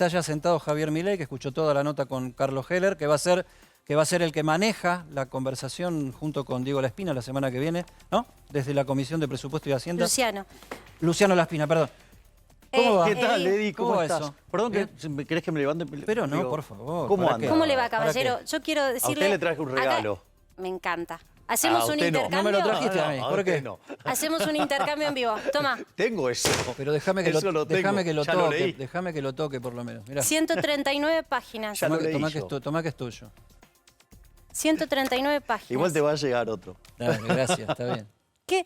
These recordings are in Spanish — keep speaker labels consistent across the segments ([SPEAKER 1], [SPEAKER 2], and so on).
[SPEAKER 1] Está ya sentado Javier Milei, que escuchó toda la nota con Carlos Heller, que va a ser el que maneja la conversación junto con Diego Laspina la semana que viene, ¿no? Desde la Comisión de Presupuesto y Hacienda. Luciano Laspina, perdón. ¿Cómo va?
[SPEAKER 2] ¿Qué tal, Eddie? ¿Cómo estás?
[SPEAKER 1] eso?
[SPEAKER 2] Perdón, ¿querés que me levante?
[SPEAKER 1] Pero no, por favor.
[SPEAKER 2] ¿Cómo anda?
[SPEAKER 3] ¿Cómo le va, caballero? Yo quiero decirle...
[SPEAKER 2] A usted le traje un regalo.
[SPEAKER 3] Acá, me encanta. ¿Hacemos un intercambio?
[SPEAKER 1] No me lo trajiste a mí. ¿Por qué?
[SPEAKER 2] No.
[SPEAKER 3] Hacemos un intercambio en vivo. Toma.
[SPEAKER 2] Tengo eso.
[SPEAKER 1] Pero déjame que
[SPEAKER 2] Eso
[SPEAKER 1] lo
[SPEAKER 2] tengo. Ya lo
[SPEAKER 1] toque.
[SPEAKER 2] leí.
[SPEAKER 1] Déjame que lo toque por lo menos. Mirá.
[SPEAKER 3] 139 páginas.
[SPEAKER 2] Ya lo leí yo.
[SPEAKER 1] Tomá que es tuyo.
[SPEAKER 3] 139 páginas.
[SPEAKER 2] Igual te va a llegar otro.
[SPEAKER 1] Dale, gracias, está bien.
[SPEAKER 3] ¿Qué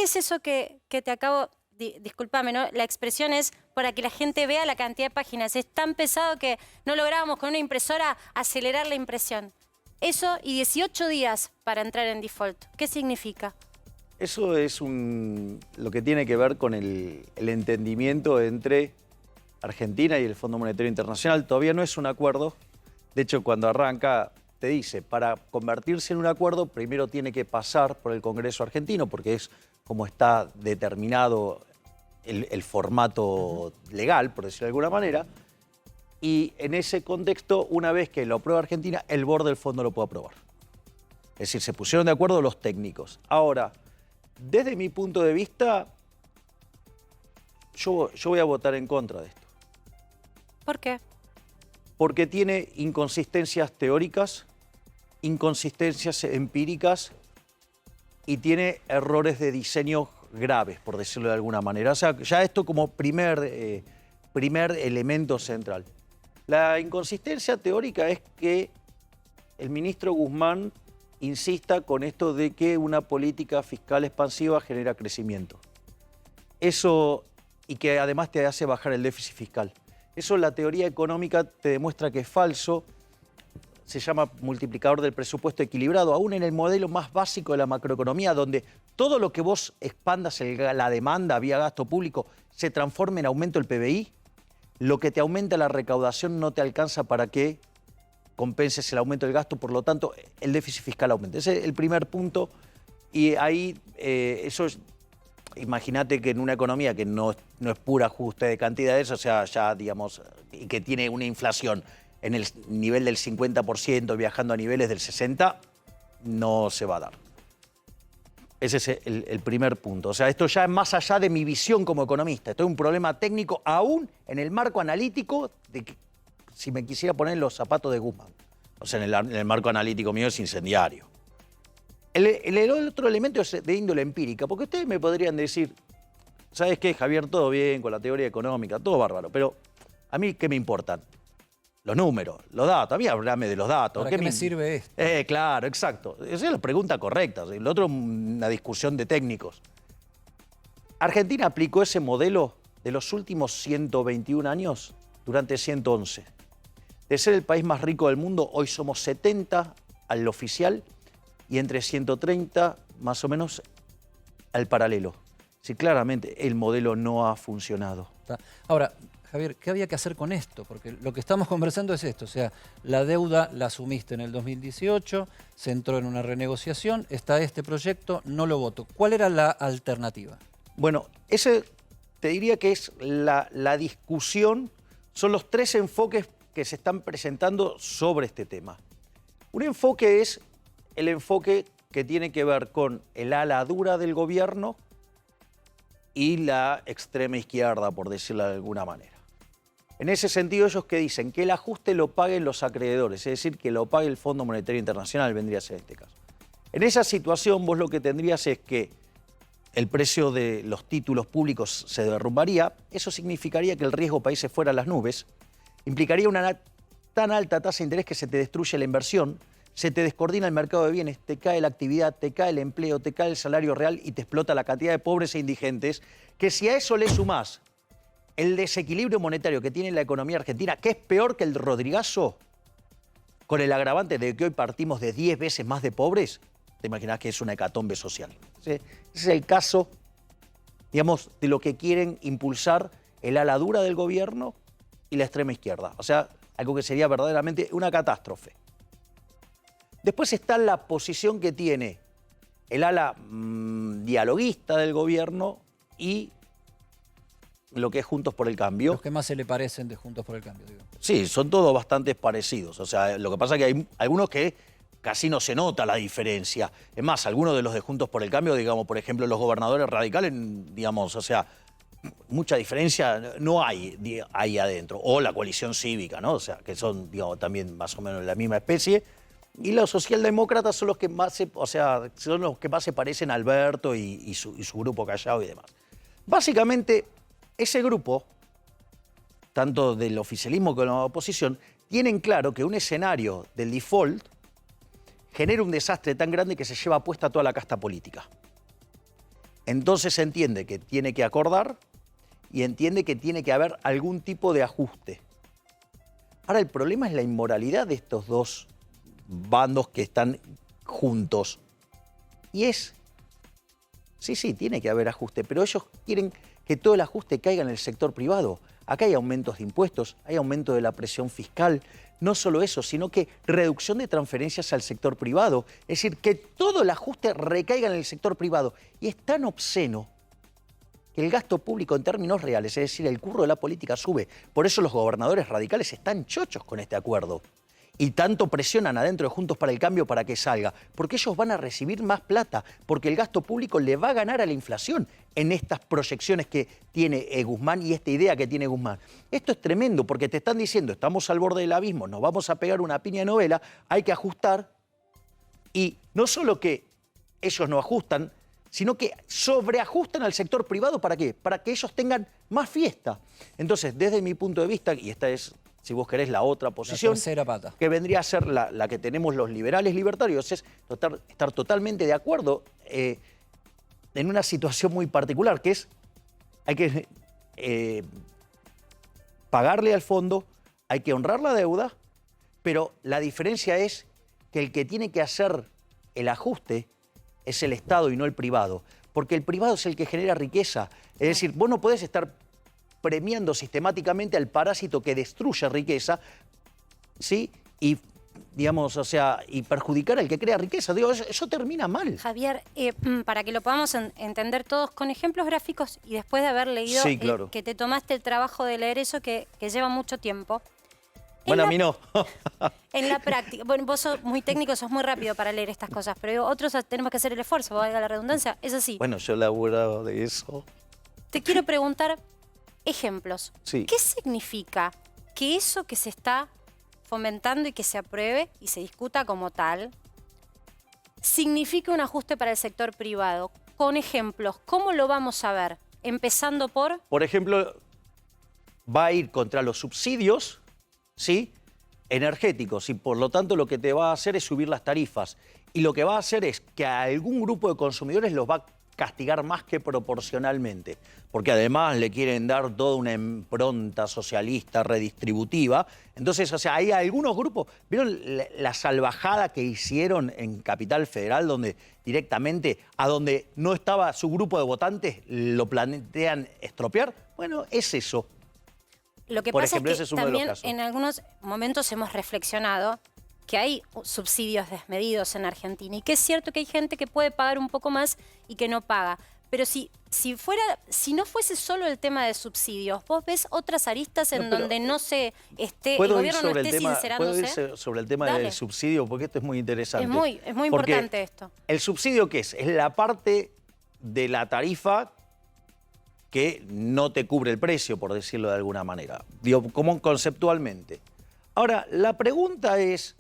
[SPEAKER 3] es eso que te acabo... Discúlpame, ¿no? La expresión es para que la gente vea la cantidad de páginas. Es tan pesado que no lográbamos con una impresora acelerar la impresión. Eso y 18 días para entrar en default. ¿Qué significa?
[SPEAKER 2] Eso es lo que tiene que ver con el entendimiento entre Argentina y el Fondo Monetario Internacional. Todavía no es un acuerdo. De hecho, cuando arranca, te dice, para convertirse en un acuerdo, primero tiene que pasar por el Congreso argentino, porque es como está determinado el formato legal, por decirlo de alguna manera. Y en ese contexto, una vez que lo aprueba Argentina, el board del fondo lo puede aprobar. Es decir, se pusieron de acuerdo los técnicos. Ahora, desde mi punto de vista, yo voy a votar en contra de esto.
[SPEAKER 3] ¿Por qué?
[SPEAKER 2] Porque tiene inconsistencias teóricas, inconsistencias empíricas y tiene errores de diseño graves, por decirlo de alguna manera. O sea, ya esto como primer elemento central. La inconsistencia teórica es que el ministro Guzmán insista con esto de que una política fiscal expansiva genera crecimiento. Eso, y que además te hace bajar el déficit fiscal. Eso la teoría económica te demuestra que es falso. Se llama multiplicador del presupuesto equilibrado, aún en el modelo más básico de la macroeconomía, donde todo lo que vos expandas la demanda vía gasto público se transforme en aumento del PBI, lo que te aumenta la recaudación no te alcanza para que compenses el aumento del gasto, por lo tanto, el déficit fiscal aumenta. Ese es el primer punto. Y ahí, eso es, imagínate que en una economía que no es pura ajuste de cantidades, o sea, ya, digamos, y que tiene una inflación en el nivel del 50%, viajando a niveles del 60%, no se va a dar. Ese es el primer punto. O sea, esto ya es más allá de mi visión como economista. Esto es un problema técnico, aún en el marco analítico, de que, si me quisiera poner en los zapatos de Guzmán. O sea, en el marco analítico mío es incendiario. El otro elemento es de índole empírica, porque ustedes me podrían decir, ¿sabes qué, Javier? Todo bien con la teoría económica, todo bárbaro, pero ¿a mí qué me importan? Los números, los datos. A mí háblame de los datos.
[SPEAKER 1] ¿Para qué me sirve esto?
[SPEAKER 2] Claro, exacto. Esa es la pregunta correcta. El otro, una discusión de técnicos. Argentina aplicó ese modelo de los últimos 121 años durante 111. De ser el país más rico del mundo, hoy somos 70 al oficial y entre 130 más o menos al paralelo. Sí, claramente el modelo no ha funcionado.
[SPEAKER 1] Ahora, Javier, ¿qué había que hacer con esto? Porque lo que estamos conversando es esto, o sea, la deuda la asumiste en el 2018, se entró en una renegociación, está este proyecto, no lo voto. ¿Cuál era la alternativa?
[SPEAKER 2] Bueno, ese te diría que es la discusión, son los tres enfoques que se están presentando sobre este tema. Un enfoque es el enfoque que tiene que ver con el ala dura del gobierno y la extrema izquierda, por decirlo de alguna manera. En ese sentido, ellos que dicen que el ajuste lo paguen los acreedores, es decir, que lo pague el Fondo Monetario Internacional, vendría a ser este caso. En esa situación, vos lo que tendrías es que el precio de los títulos públicos se derrumbaría, eso significaría que el riesgo país se fuera a las nubes, implicaría una tan alta tasa de interés que se te destruye la inversión, se te descoordina el mercado de bienes, te cae la actividad, te cae el empleo, te cae el salario real y te explota la cantidad de pobres e indigentes, que si a eso le sumás el desequilibrio monetario que tiene la economía argentina, que es peor que el Rodrigazo, con el agravante de que hoy partimos de 10 veces más de pobres, te imaginas que es una hecatombe social. Ese es el caso, digamos, de lo que quieren impulsar el ala dura del gobierno y la extrema izquierda. O sea, algo que sería verdaderamente una catástrofe. Después está la posición que tiene el ala dialoguista del gobierno y lo que es Juntos por el Cambio.
[SPEAKER 1] Los que más se le parecen de Juntos por el Cambio, digo.
[SPEAKER 2] Sí, son todos bastante parecidos. O sea, lo que pasa es que hay algunos que casi no se nota la diferencia. Es más, algunos de los de Juntos por el Cambio, digamos, por ejemplo, los gobernadores radicales, digamos, o sea, mucha diferencia no hay ahí adentro. O la coalición cívica, ¿no? O sea, que son, digamos, también más o menos la misma especie. Y los socialdemócratas son los que más se parecen a Alberto y su grupo Callao y demás. Básicamente, ese grupo, tanto del oficialismo como de la oposición, tienen claro que un escenario del default genera un desastre tan grande que se lleva puesta toda la casta política. Entonces se entiende que tiene que acordar y entiende que tiene que haber algún tipo de ajuste. Ahora, el problema es la inmoralidad de estos dos bandos que están juntos. Y es, sí, tiene que haber ajuste, pero ellos quieren que todo el ajuste caiga en el sector privado. Acá hay aumentos de impuestos, hay aumento de la presión fiscal. No solo eso, sino que reducción de transferencias al sector privado. Es decir, que todo el ajuste recaiga en el sector privado. Y es tan obsceno que el gasto público en términos reales, es decir, el curro de la política sube. Por eso los gobernadores radicales están chochos con este acuerdo. Y tanto presionan adentro de Juntos para el Cambio para que salga. Porque ellos van a recibir más plata, porque el gasto público le va a ganar a la inflación en estas proyecciones que tiene Guzmán y esta idea que tiene Guzmán. Esto es tremendo porque te están diciendo, estamos al borde del abismo, nos vamos a pegar una piña de novela, hay que ajustar. Y no solo que ellos no ajustan, sino que sobreajustan al sector privado. ¿Para qué? Para que ellos tengan más fiesta. Entonces, desde mi punto de vista, y esta es, si vos querés, la otra posición,
[SPEAKER 1] la tercera pata,
[SPEAKER 2] que vendría a ser la que tenemos los liberales libertarios, es estar totalmente de acuerdo en una situación muy particular, que es, hay que pagarle al fondo, hay que honrar la deuda, pero la diferencia es que el que tiene que hacer el ajuste es el Estado y no el privado, porque el privado es el que genera riqueza. Es decir, vos no podés estar premiando sistemáticamente al parásito que destruye riqueza, ¿sí? Y, digamos, o sea, y perjudicar al que crea riqueza. Digo, eso termina mal.
[SPEAKER 3] Javier, para que lo podamos entender todos con ejemplos gráficos y después de haber leído,
[SPEAKER 2] sí, claro,
[SPEAKER 3] que te tomaste el trabajo de leer eso que lleva mucho tiempo.
[SPEAKER 2] Bueno, a mí no.
[SPEAKER 3] En la práctica, bueno, vos sos muy técnico, sos muy rápido para leer estas cosas, pero otros tenemos que hacer el esfuerzo, valga la redundancia, es así.
[SPEAKER 2] Bueno, yo he laburado de eso.
[SPEAKER 3] Te quiero preguntar ejemplos.
[SPEAKER 2] Sí.
[SPEAKER 3] ¿Qué significa que eso que se está fomentando y que se apruebe y se discuta como tal significa un ajuste para el sector privado? Con ejemplos, ¿cómo lo vamos a ver? Empezando por...
[SPEAKER 2] Por ejemplo, va a ir contra los subsidios, ¿sí?, energéticos, y por lo tanto lo que te va a hacer es subir las tarifas. Y lo que va a hacer es que a algún grupo de consumidores los va a castigar más que proporcionalmente, porque además le quieren dar toda una impronta socialista redistributiva. Entonces, o sea, hay algunos grupos, ¿vieron la salvajada que hicieron en Capital Federal, donde directamente a donde no estaba su grupo de votantes lo plantean estropear? Bueno, es eso.
[SPEAKER 3] Lo que pasa es que también en algunos momentos hemos reflexionado que hay subsidios desmedidos en Argentina y que es cierto que hay gente que puede pagar un poco más y que no paga. Pero si no fuese solo el tema de subsidios, ¿vos ves otras aristas en donde no se esté, el gobierno no esté sincerándose?
[SPEAKER 2] ¿Puedo ir sobre el tema del subsidio? Porque esto es muy interesante.
[SPEAKER 3] Es muy importante esto.
[SPEAKER 2] ¿El subsidio qué es? Es la parte de la tarifa que no te cubre el precio, por decirlo de alguna manera. Digo, como conceptualmente. Ahora, la pregunta es...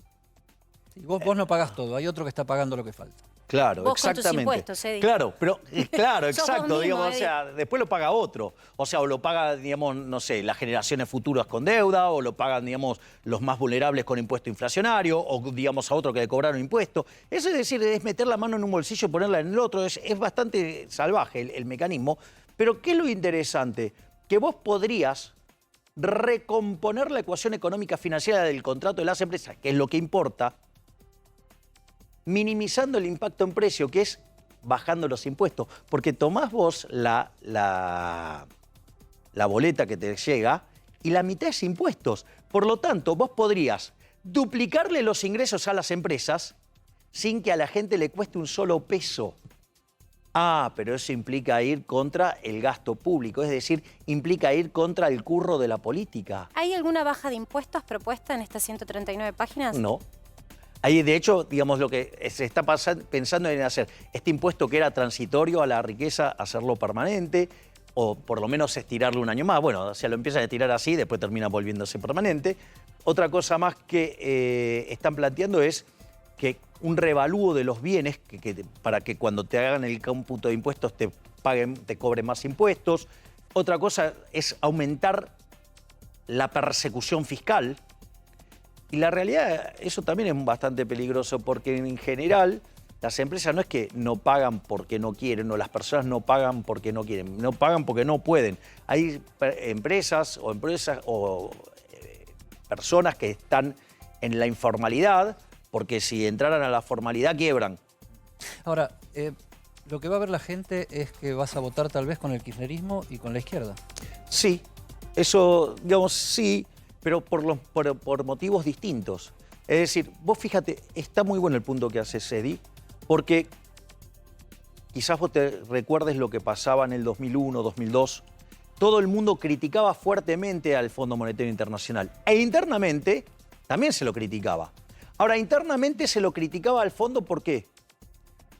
[SPEAKER 1] Vos no pagás todo, hay otro que está pagando lo que falta.
[SPEAKER 2] Claro,
[SPEAKER 3] vos
[SPEAKER 2] exactamente.
[SPEAKER 3] Con tus impuestos,
[SPEAKER 2] claro, pero claro, exacto,
[SPEAKER 3] mismo,
[SPEAKER 2] digamos, o sea, después lo paga otro. O sea, o lo paga, digamos, no sé, las generaciones futuras con deuda, o lo pagan, digamos, los más vulnerables con impuesto inflacionario, o digamos a otro que le cobraron impuesto. Eso es decir, es meter la mano en un bolsillo y ponerla en el otro, es bastante salvaje el mecanismo. Pero ¿qué es lo interesante? Que vos podrías recomponer la ecuación económica financiera del contrato de las empresas, que es lo que importa, minimizando el impacto en precio, que es bajando los impuestos. Porque tomás vos la boleta que te llega y la mitad es impuestos. Por lo tanto, vos podrías duplicarle los ingresos a las empresas sin que a la gente le cueste un solo peso. Ah, pero eso implica ir contra el gasto público, es decir, implica ir contra el curro de la política.
[SPEAKER 3] ¿Hay alguna baja de impuestos propuesta en estas 139 páginas?
[SPEAKER 2] No. Ahí, de hecho, digamos, lo que se está pensando en hacer este impuesto que era transitorio a la riqueza, hacerlo permanente, o por lo menos estirarlo un año más. Bueno, o sea, lo empiezan a estirar así, después termina volviéndose permanente. Otra cosa más que están planteando es que un revalúo de los bienes, para que cuando te hagan el cómputo de impuestos te cobren más impuestos. Otra cosa es aumentar la persecución fiscal. Y la realidad, eso también es bastante peligroso, porque en general las empresas no es que no pagan porque no quieren, o las personas no pagan porque no quieren, no pagan porque no pueden. Hay empresas o personas que están en la informalidad, porque si entraran a la formalidad quiebran.
[SPEAKER 1] Ahora, lo que va a ver la gente es que vas a votar tal vez con el kirchnerismo y con la izquierda.
[SPEAKER 2] Sí, eso, digamos, sí, pero por motivos distintos. Es decir, vos fíjate, está muy bueno el punto que hace Cedi, porque quizás vos te recuerdes lo que pasaba en el 2001, 2002. Todo el mundo criticaba fuertemente al Fondo Monetario Internacional. E internamente también se lo criticaba. Ahora, internamente se lo criticaba al fondo, ¿por qué?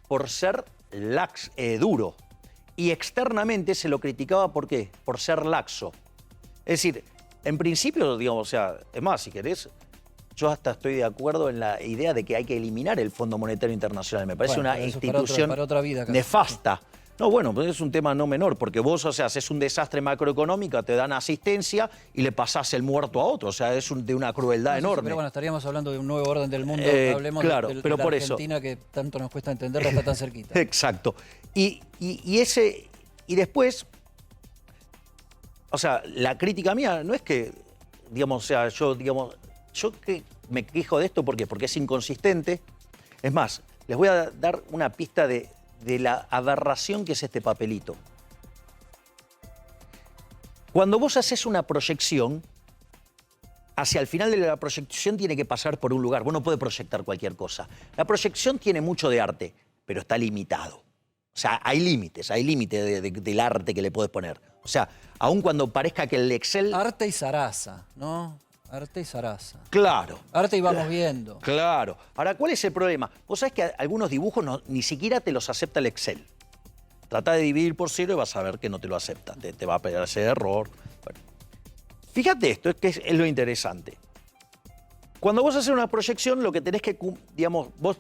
[SPEAKER 2] Por ser duro. Y externamente se lo criticaba, ¿por qué? Por ser laxo. Es decir, en principio, digamos, o sea, es más, si querés, yo hasta estoy de acuerdo en la idea de que hay que eliminar el Fondo Monetario Internacional. Me parece una institución
[SPEAKER 1] para otra vida,
[SPEAKER 2] nefasta. No, bueno, pues es un tema no menor, porque vos, o sea, haces un desastre macroeconómico, te dan asistencia y le pasás el muerto a otro. O sea, es de una crueldad enorme.
[SPEAKER 1] Pero bueno, estaríamos hablando de un nuevo orden del mundo. Hablemos
[SPEAKER 2] claro,
[SPEAKER 1] de
[SPEAKER 2] pero
[SPEAKER 1] la
[SPEAKER 2] por
[SPEAKER 1] Argentina, que tanto nos cuesta entenderla, está tan cerquita.
[SPEAKER 2] Exacto. Y después, o sea, la crítica mía no es que, digamos, o sea, yo que me quejo de esto, ¿por qué? Porque es inconsistente. Es más, les voy a dar una pista de la aberración que es este papelito. Cuando vos haces una proyección, hacia el final de la proyección tiene que pasar por un lugar. Vos no podés proyectar cualquier cosa. La proyección tiene mucho de arte, pero está limitado. O sea, hay límites del arte que le podés poner. O sea, aun cuando parezca que el Excel...
[SPEAKER 1] Arte y zaraza, ¿no? Arte y zaraza.
[SPEAKER 2] Claro.
[SPEAKER 1] Arte y vamos viendo.
[SPEAKER 2] Claro. Ahora, ¿cuál es el problema? Vos sabés que algunos dibujos ni siquiera te los acepta el Excel. Trata de dividir por 0 y vas a ver que no te lo acepta. Te va a pegar ese error. Bueno. Fíjate esto, es que es lo interesante. Cuando vos haces una proyección, lo que tenés que, digamos, vos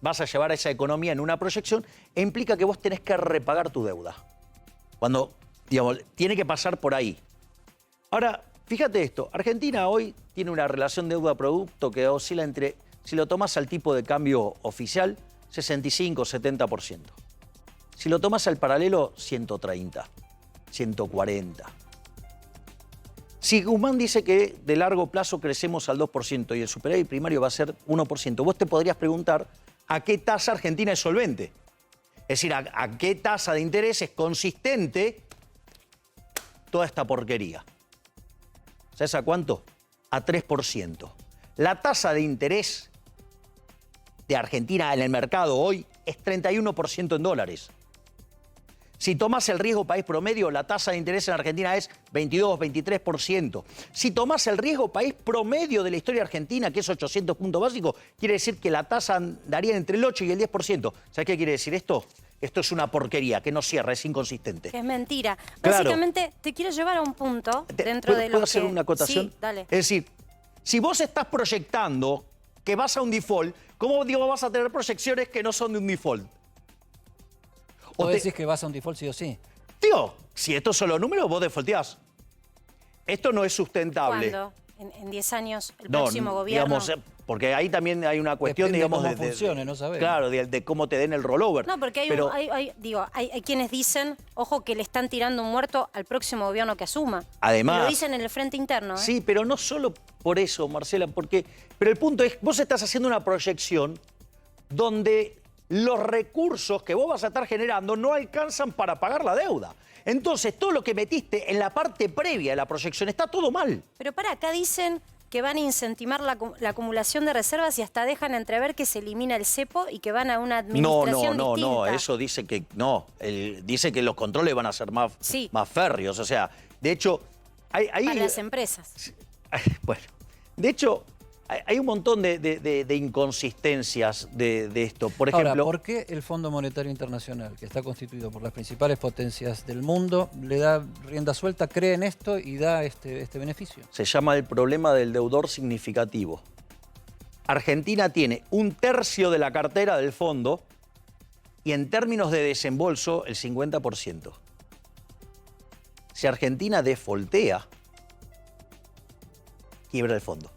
[SPEAKER 2] vas a llevar a esa economía en una proyección e implica que vos tenés que repagar tu deuda. Cuando, digamos, tiene que pasar por ahí. Ahora, fíjate esto, Argentina hoy tiene una relación deuda-producto que oscila entre, si lo tomas al tipo de cambio oficial, 65-70%. Si lo tomas al paralelo, 130, 140. Si Guzmán dice que de largo plazo crecemos al 2% y el superávit primario va a ser 1%, vos te podrías preguntar a qué tasa Argentina es solvente. Es decir, a qué tasa de interés es consistente toda esta porquería. ¿Sabes a cuánto? A 3%. La tasa de interés de Argentina en el mercado hoy es 31% en dólares. Si tomas el riesgo país promedio, la tasa de interés en Argentina es 22-23%. Si tomas el riesgo país promedio de la historia argentina, que es 800 puntos básicos, quiere decir que la tasa andaría entre el 8 y el 10%. ¿Sabes qué quiere decir esto? Esto es una porquería, que no cierra, es inconsistente.
[SPEAKER 3] Es mentira.
[SPEAKER 2] Claro.
[SPEAKER 3] Básicamente, te quiero llevar a un punto dentro de lo que...
[SPEAKER 2] ¿Puedo hacer una acotación?
[SPEAKER 3] Sí, dale.
[SPEAKER 2] Es decir, si vos estás proyectando que vas a un default, ¿cómo vas a tener proyecciones que no son de un default?
[SPEAKER 1] ¿O decís que vas a un default sí o sí?
[SPEAKER 2] Digo, si estos son los números, vos defaulteás. Esto no es sustentable.
[SPEAKER 3] ¿Cuándo? ¿En 10 años el próximo gobierno?
[SPEAKER 2] Digamos, porque ahí también hay una cuestión,
[SPEAKER 1] depende
[SPEAKER 2] digamos,
[SPEAKER 1] de cómo funcione, no sabemos.
[SPEAKER 2] Claro, de cómo te den el rollover.
[SPEAKER 3] No, porque hay quienes dicen, ojo, que le están tirando un muerto al próximo gobierno que asuma.
[SPEAKER 2] Además,
[SPEAKER 3] lo dicen en el frente interno.
[SPEAKER 2] Sí, pero no solo por eso, Marcela, pero el punto es, vos estás haciendo una proyección donde los recursos que vos vas a estar generando no alcanzan para pagar la deuda. Entonces, todo lo que metiste en la parte previa de la proyección está todo mal.
[SPEAKER 3] Pero para acá dicen que van a incentivar la acumulación de reservas y hasta dejan entrever que se elimina el cepo y que van a una administración distinta.
[SPEAKER 2] No, eso dice que no. Dice que los controles van a ser más férreos. O sea, de hecho...
[SPEAKER 3] Para las empresas.
[SPEAKER 2] Bueno, de hecho... Hay un montón de inconsistencias de esto. Por ejemplo,
[SPEAKER 1] ahora, ¿por qué el Fondo Monetario Internacional, que está constituido por las principales potencias del mundo, le da rienda suelta, cree en esto y da este beneficio?
[SPEAKER 2] Se llama el problema del deudor significativo. Argentina tiene 1/3 de la cartera del fondo y en términos de desembolso el 50%. Si Argentina defoltea, quiebra el fondo.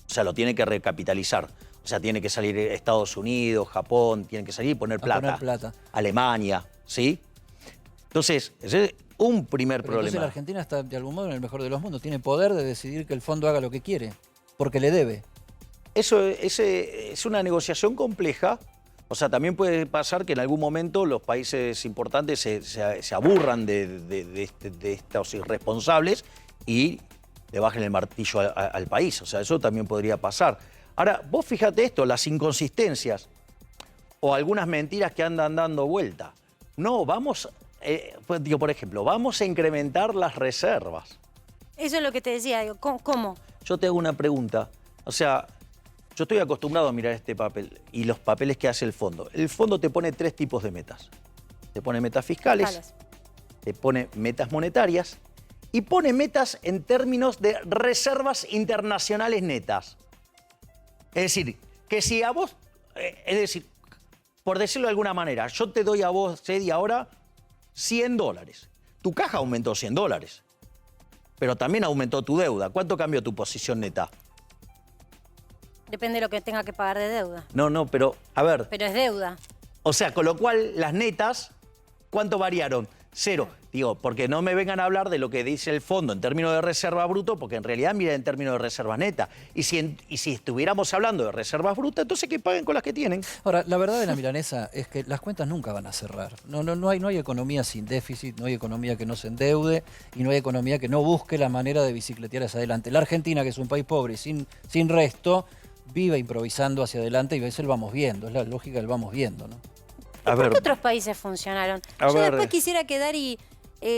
[SPEAKER 2] O sea, lo tiene que recapitalizar. O sea, tiene que salir Estados Unidos, Japón, tienen que salir y poner plata. Alemania, ¿sí? Entonces, ese es un primer problema.
[SPEAKER 1] Entonces la Argentina está de algún modo en el mejor de los mundos. Tiene poder de decidir que el fondo haga lo que quiere, porque le debe.
[SPEAKER 2] Eso es una negociación compleja. O sea, también puede pasar que en algún momento los países importantes se aburran de estos irresponsables y le bajen el martillo al país. O sea, eso también podría pasar. Ahora, vos fíjate esto, las inconsistencias o algunas mentiras que andan dando vuelta. No, vamos, por ejemplo, vamos a incrementar las reservas.
[SPEAKER 3] Eso es lo que te decía, digo, ¿cómo?
[SPEAKER 2] Yo te hago una pregunta. O sea, yo estoy acostumbrado a mirar este papel y los papeles que hace el fondo. El fondo te pone 3 tipos de metas. Te pone metas fiscales, te pone metas monetarias y pone metas en términos de reservas internacionales netas. Es decir, que si a vos, por decirlo de alguna manera, yo te doy a vos, Cedi, ahora $100. Tu caja aumentó $100, pero también aumentó tu deuda. ¿Cuánto cambió tu posición neta?
[SPEAKER 3] Depende de lo que tenga que pagar de deuda.
[SPEAKER 2] No, pero a ver.
[SPEAKER 3] Pero es deuda.
[SPEAKER 2] O sea, con lo cual las netas, ¿cuánto variaron? 0. Digo, porque no me vengan a hablar de lo que dice el fondo en términos de reserva bruto, porque en realidad mira en términos de reserva neta. Y si estuviéramos hablando de reservas brutas, entonces que paguen con las que tienen.
[SPEAKER 1] Ahora, la verdad de la milanesa es que las cuentas nunca van a cerrar. No hay economía sin déficit, no hay economía que no se endeude y no hay economía que no busque la manera de bicicletear hacia adelante. La Argentina, que es un país pobre y sin resto, vive improvisando hacia adelante y a veces lo vamos viendo. Es la lógica del vamos viendo, ¿no?
[SPEAKER 3] ¿Por qué otros países funcionaron? Yo después quisiera quedar y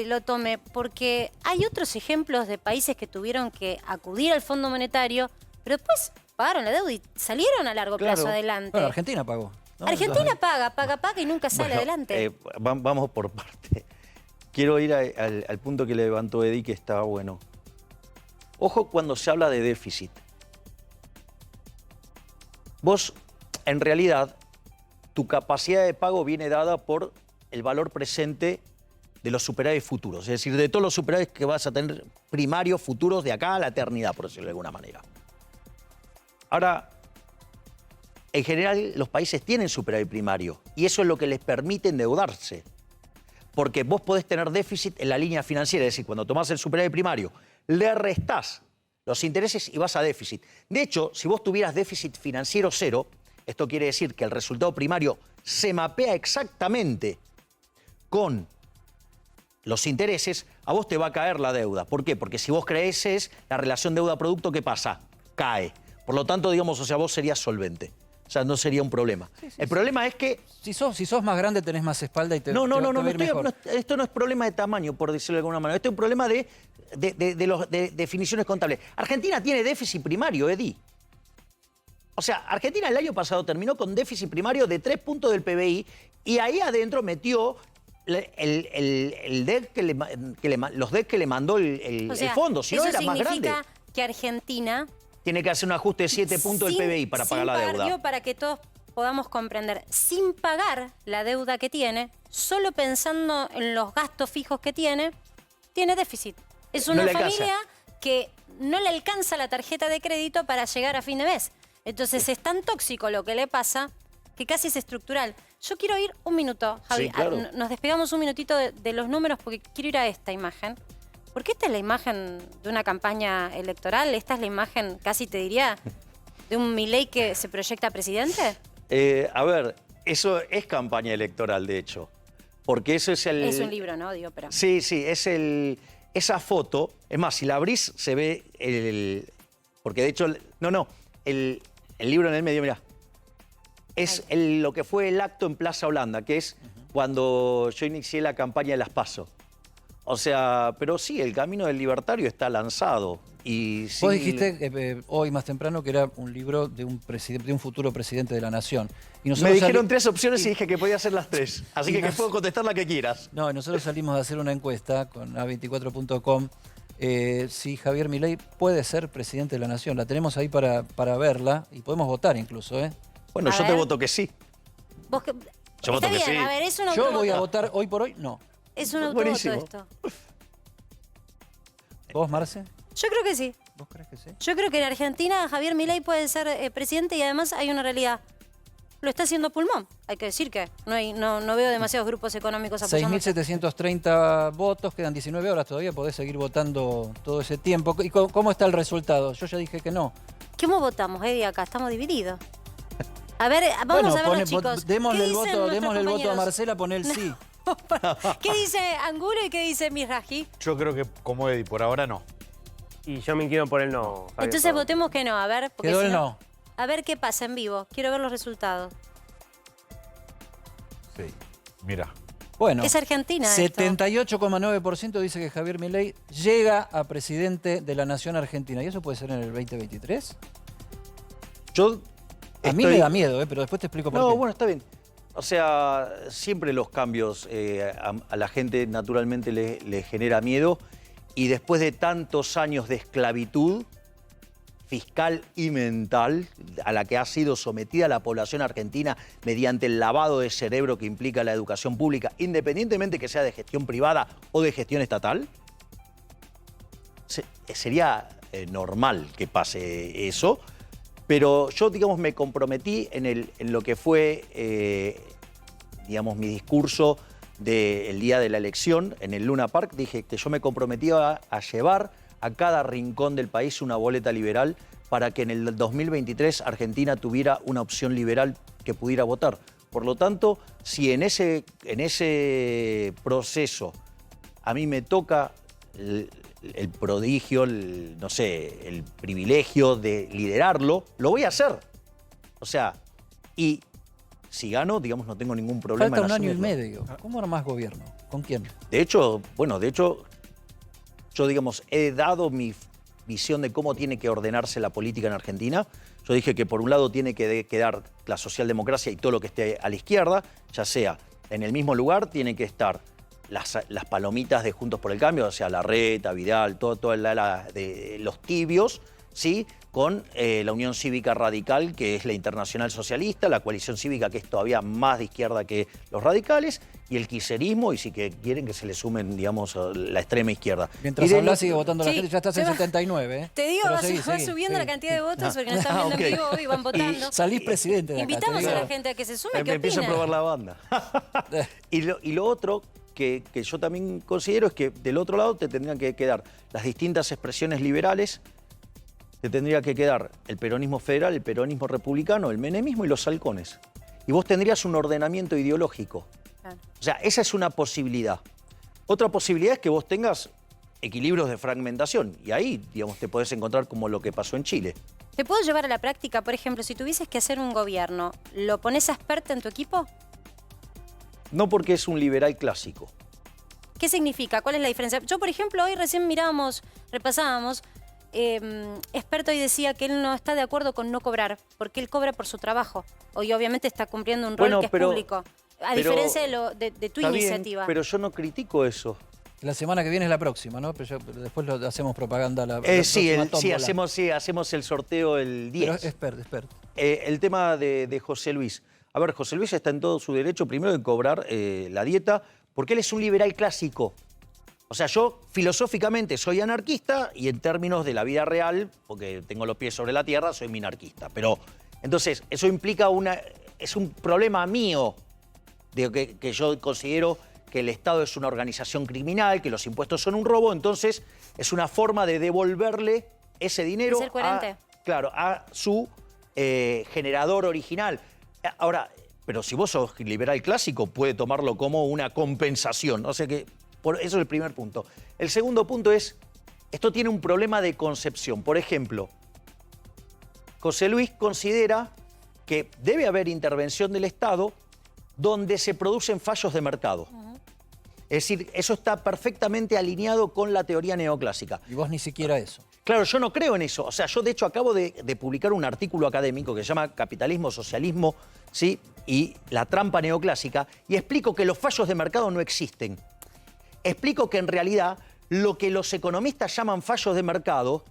[SPEAKER 3] lo tome, porque hay otros ejemplos de países que tuvieron que acudir al Fondo Monetario, pero después pagaron la deuda y salieron a largo plazo adelante.
[SPEAKER 1] Bueno, Argentina pagó, ¿no?
[SPEAKER 3] Argentina paga y nunca sale adelante.
[SPEAKER 2] Vamos por parte. Quiero ir al punto que levantó Edi, que está bueno. Ojo cuando se habla de déficit. Vos, en realidad, tu capacidad de pago viene dada por el valor presente de los superávit futuros. Es decir, de todos los superávit que vas a tener primarios, futuros, de acá a la eternidad, por decirlo de alguna manera. Ahora, en general, los países tienen superávit primario y eso es lo que les permite endeudarse. Porque vos podés tener déficit en la línea financiera. Es decir, cuando tomás el superávit primario, le restás los intereses y vas a déficit. De hecho, si vos tuvieras déficit financiero 0, esto quiere decir que el resultado primario se mapea exactamente con los intereses, a vos te va a caer la deuda. ¿Por qué? Porque si vos creces, la relación deuda-producto, ¿qué pasa? Cae. Por lo tanto, digamos, o sea, vos serías solvente. O sea, no sería un problema. El problema es que...
[SPEAKER 1] Si sos más grande, tenés más espalda y te va a ir mejor.
[SPEAKER 2] Esto no es problema de tamaño, por decirlo de alguna manera. Esto es un problema de definiciones contables. Argentina tiene déficit primario, Edi. O sea, Argentina el año pasado terminó con déficit primario de 3 puntos del PBI y ahí adentro metió el DEC los DEC que le mandó el fondo. Si no, era más grande.
[SPEAKER 3] Eso significa que Argentina
[SPEAKER 2] tiene que hacer un ajuste de 7 puntos del PBI para pagar la deuda.
[SPEAKER 3] Para que todos podamos comprender, sin pagar la deuda que tiene, solo pensando en los gastos fijos que tiene déficit. Es una familia que no le alcanza la tarjeta de crédito para llegar a fin de mes. Entonces es tan tóxico lo que le pasa que casi es estructural. Yo quiero ir un minuto, Javi.
[SPEAKER 2] Sí, claro.
[SPEAKER 3] Nos despegamos un minutito de los números porque quiero ir a esta imagen. Porque esta es la imagen de una campaña electoral. Esta es la imagen, casi te diría, de un Milei que se proyecta presidente.
[SPEAKER 2] A ver, eso es campaña electoral, de hecho. Porque eso es el...
[SPEAKER 3] Es un libro, ¿no? Digo, pero...
[SPEAKER 2] Sí, es esa foto. Es más, si la abrís, se ve Porque de hecho, el libro en el medio, mirá, es lo que fue el acto en Plaza Holanda, que es cuando yo inicié la campaña de las PASO. O sea, pero sí, el camino del libertario está lanzado. Y sí,
[SPEAKER 1] vos dijiste hoy más temprano que era un libro de un futuro presidente de la Nación. Y
[SPEAKER 2] me dijeron 3 opciones y dije que podía hacer las 3. Así que puedo contestar la que quieras.
[SPEAKER 1] No, nosotros salimos a hacer una encuesta con A24.com si Javier Milei puede ser presidente de la Nación. La tenemos ahí para verla y podemos votar incluso, ¿eh?
[SPEAKER 2] Bueno, yo te voto que sí.
[SPEAKER 3] Yo voto que sí. A ver, es un
[SPEAKER 1] autovoto. Yo voy a votar hoy por hoy, no.
[SPEAKER 3] Es un autovoto esto.
[SPEAKER 1] ¿Vos, Marce?
[SPEAKER 3] Yo creo que sí.
[SPEAKER 1] ¿Vos crees que sí?
[SPEAKER 3] Yo creo que en Argentina Javier Milei puede ser presidente y además hay una realidad. Lo está haciendo pulmón. Hay que decir que no veo demasiados grupos económicos apoyando.
[SPEAKER 1] 6.730 votos, quedan 19 horas todavía, podés seguir votando todo ese tiempo. ¿Y cómo está el resultado? Yo ya dije que no.
[SPEAKER 3] ¿Cómo votamos, Eddie, acá? Estamos divididos. A ver, vamos a ver los chicos.
[SPEAKER 1] Démosle el voto a Marcela, poné el sí.
[SPEAKER 3] ¿Qué dice Angulo y qué dice Mizrahi?
[SPEAKER 4] Yo creo que como Eddie, por ahora no.
[SPEAKER 5] Y yo me inclino por el no. Javier,
[SPEAKER 3] entonces votemos que no, a ver.
[SPEAKER 1] Quedó el no.
[SPEAKER 3] A ver qué pasa en vivo. Quiero ver los resultados.
[SPEAKER 4] Sí, mira.
[SPEAKER 1] Bueno,
[SPEAKER 3] es Argentina
[SPEAKER 1] 78,9% dice que Javier Milei llega a presidente de la Nación Argentina. ¿Y eso puede ser en el 2023? A mí me da miedo, pero después te explico por qué.
[SPEAKER 2] No, bueno, está bien. O sea, siempre los cambios a la gente naturalmente le genera miedo. Y después de tantos años de esclavitud fiscal y mental a la que ha sido sometida la población argentina mediante el lavado de cerebro que implica la educación pública, independientemente que sea de gestión privada o de gestión estatal, sería normal que pase eso. Pero yo, digamos, me comprometí en lo que fue, digamos, mi discurso del día de la elección en el Luna Park. Dije que yo me comprometía a llevar a cada rincón del país una boleta liberal para que en el 2023 Argentina tuviera una opción liberal que pudiera votar. Por lo tanto, si en ese proceso a mí me toca el prodigio, no sé, el privilegio de liderarlo, lo voy a hacer. O sea, y si gano, digamos, no tengo ningún problema.
[SPEAKER 1] Falta un año y medio. ¿Cómo armás gobierno? ¿Con quién?
[SPEAKER 2] De hecho, yo, digamos, he dado mi visión de cómo tiene que ordenarse la política en Argentina. Yo dije que por un lado tiene que quedar la socialdemocracia y todo lo que esté a la izquierda, ya sea en el mismo lugar, tienen que estar las palomitas de Juntos por el Cambio, o sea, Larreta, Vidal, todo el ala de los tibios, ¿sí? Con la Unión Cívica Radical, que es la Internacional Socialista, la Coalición Cívica, que es todavía más de izquierda que los radicales, y el kirchnerismo, y si que quieren que se le sumen, digamos, la extrema izquierda.
[SPEAKER 1] Mientras hablas sigue votando la gente, ya estás en 79, ¿eh?
[SPEAKER 3] Te digo, va subiendo la cantidad de votos porque nos están viendo en vivo hoy, van votando.
[SPEAKER 1] Salís presidente de acá.
[SPEAKER 3] Invitamos a la gente a que se sume, ¿qué
[SPEAKER 2] me empiezo a probar la banda. y lo otro que yo también considero es que del otro lado te tendrían que quedar las distintas expresiones liberales, te tendría que quedar el peronismo federal, el peronismo republicano, el menemismo y los halcones. Y vos tendrías un ordenamiento ideológico. Claro. O sea, esa es una posibilidad. Otra posibilidad es que vos tengas equilibrios de fragmentación. Y ahí, digamos, te podés encontrar como lo que pasó en Chile.
[SPEAKER 3] ¿Te puedo llevar a la práctica? Por ejemplo, si tuvieses que hacer un gobierno, ¿lo pones a experta en tu equipo?
[SPEAKER 2] No, porque es un liberal clásico.
[SPEAKER 3] ¿Qué significa? ¿Cuál es la diferencia? Yo, por ejemplo, hoy recién repasábamos, experto y decía que él no está de acuerdo con no cobrar, porque él cobra por su trabajo. Hoy obviamente está cumpliendo un rol que es público, a diferencia de tu iniciativa.
[SPEAKER 2] Bien, pero yo no critico eso.
[SPEAKER 1] La semana que viene es la próxima, ¿no? Pero después hacemos propaganda
[SPEAKER 2] sí, hacemos el sorteo el 10.
[SPEAKER 1] Pero experto.
[SPEAKER 2] El tema de José Luis. A ver, José Luis está en todo su derecho primero de cobrar la dieta, porque él es un liberal clásico. O sea, yo filosóficamente soy anarquista y en términos de la vida real, porque tengo los pies sobre la tierra, soy minarquista. Pero entonces eso implica es un problema mío de que yo considero que el Estado es una organización criminal, que los impuestos son un robo, entonces es una forma de devolverle ese dinero
[SPEAKER 3] ser coherente.
[SPEAKER 2] a su generador original. Ahora, pero si vos sos liberal clásico, puede tomarlo como una compensación. O sea que eso es el primer punto. El segundo punto es, esto tiene un problema de concepción. Por ejemplo, José Luis considera que debe haber intervención del Estado donde se producen fallos de mercado. Es decir, eso está perfectamente alineado con la teoría neoclásica.
[SPEAKER 1] Y vos ni siquiera eso.
[SPEAKER 2] Claro, yo no creo en eso. O sea, yo de hecho acabo de publicar un artículo académico que se llama Capitalismo, Socialismo, ¿sí? Y la trampa neoclásica, y explico que los fallos de mercado no existen. Explico que en realidad lo que los economistas llaman fallos de mercado